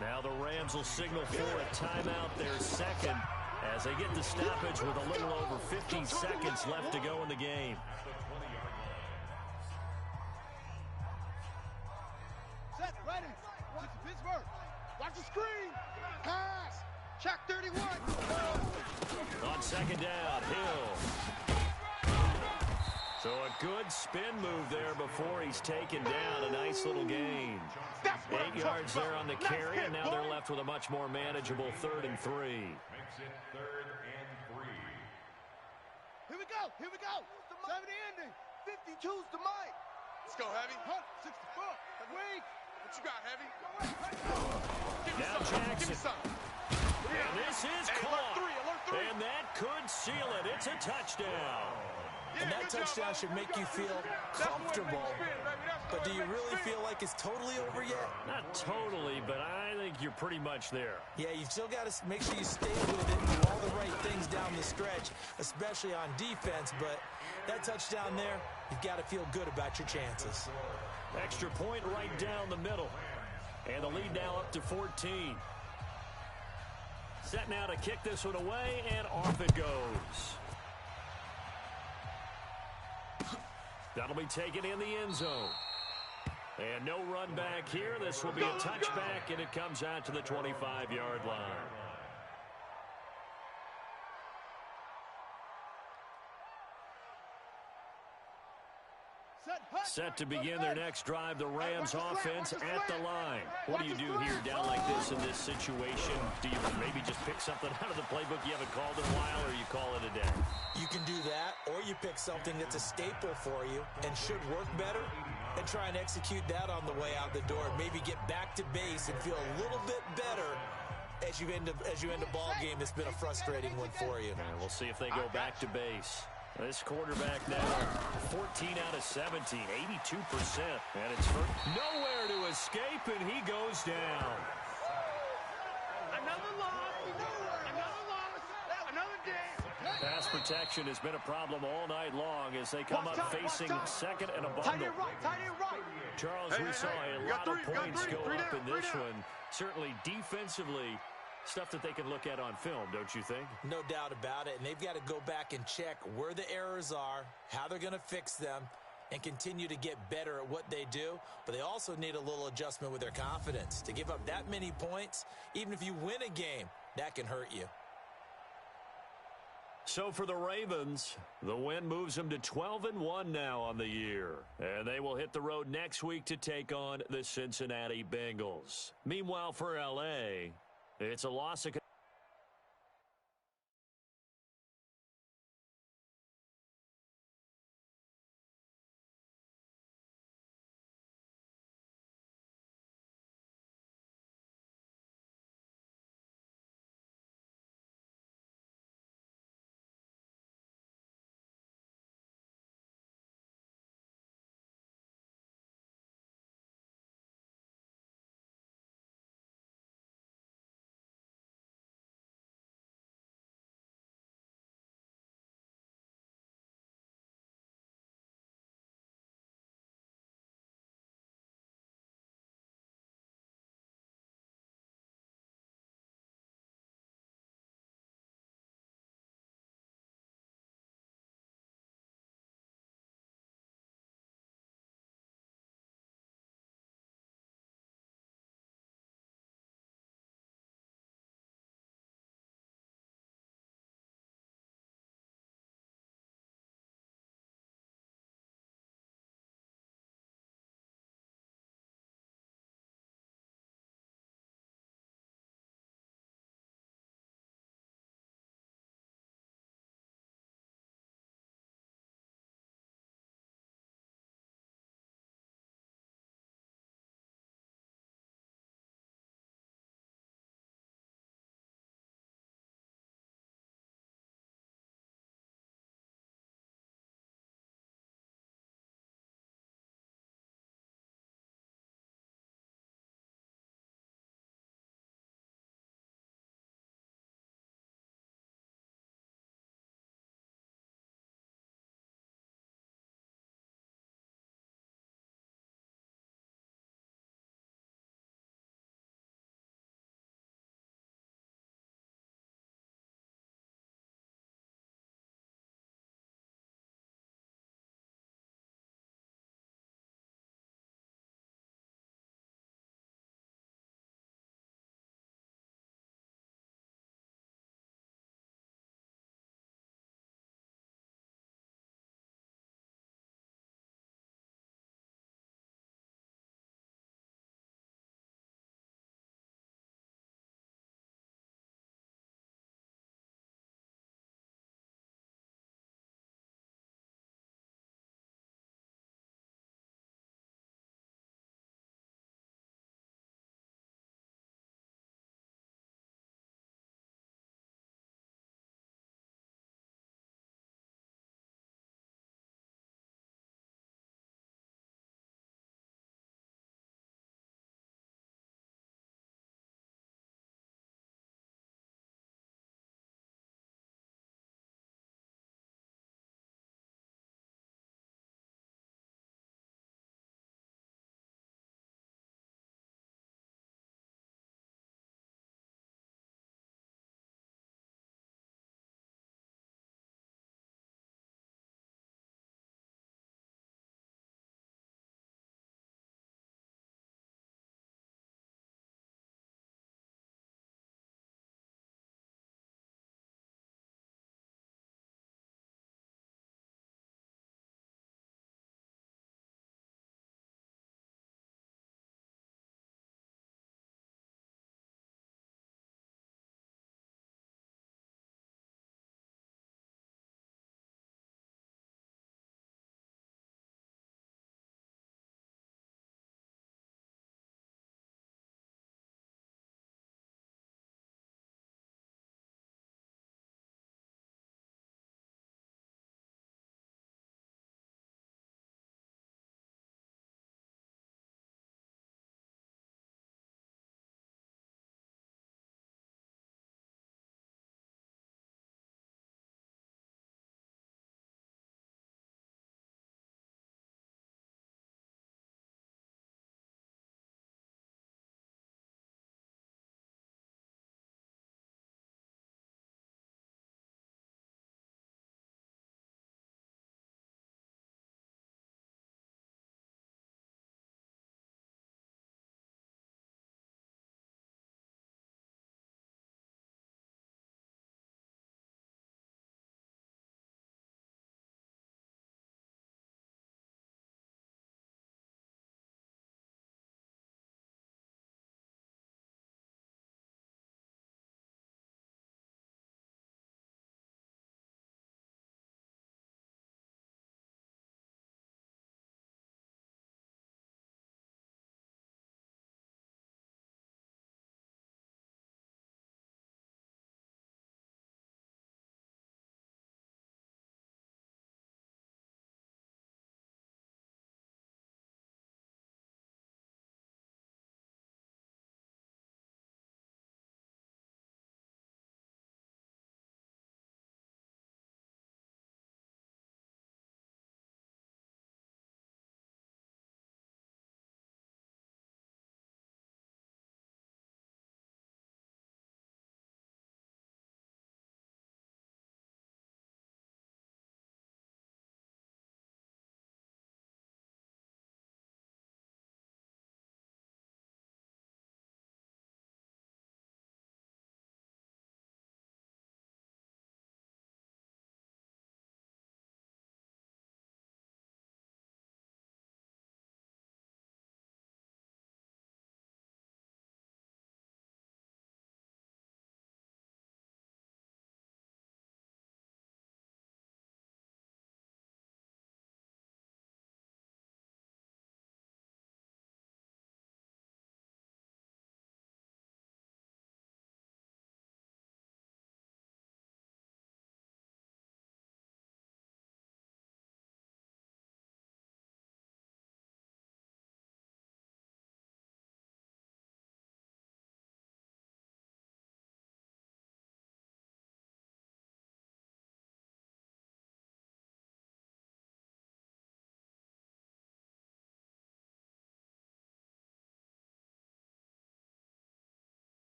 Now the Rams will signal for a timeout, their second, as they get the stoppage with a little over 15 seconds left to go in the game. Set, ready. Watch the Pittsburgh. Watch the screen. Pass. Check 31. On second down, Hill. So a good spin move there before he's taken down. A nice little gain. 8 yards there on the carry, and now they're left with a much more manageable 3rd and 3. Makes it 3rd and 3. Here we go. Here we go. 70 ending. 52's the mic. Let's go, Heavy. 64. Wait. What you got, Heavy? Now Jackson. And this is caught. And that could seal it. It's a touchdown. And that touchdown should make you feel comfortable. But do you really feel like it's totally over yet? Not totally, but I think you're pretty much there. Yeah, you've still got to make sure you stay with it and do all the right things down the stretch, especially on defense. But that touchdown there, you've got to feel good about your chances. Extra point right down the middle. And the lead now up to 14. Set now to kick this one away, and off it goes. That'll be taken in the end zone. And no run back here. This will be a touchback, and it comes out to the 25-yard line. Set to begin their next drive, the Rams offense at the line. What do you do here down like this in this situation? Do you maybe just pick something out of the playbook you haven't called in a while, or you call it a day? You can do that, or you pick something that's a staple for you and should work better and try and execute that on the way out the door. Maybe get back to base and feel a little bit better as you end a ball game that's been a frustrating one for you. And we'll see if they go back to base. This quarterback now, 14 out of 17, 82%. And it's nowhere to escape, and he goes down. Another loss. Another day. Pass protection has been a problem all night long as they come up facing second and a bundle. Tight end right. Charles, we saw a lot of points go up in this one. Certainly defensively, stuff that they can look at on film, don't you think? No doubt about it, and they've got to go back and check where the errors are, how they're going to fix them, and continue to get better at what they do. But they also need a little adjustment with their confidence. To give up that many points, even if you win a game, that can hurt you. So for the Ravens, the win moves them to 12-1 now on the year. And they will hit the road next week to take on the Cincinnati Bengals. Meanwhile, for L.A., it's a loss of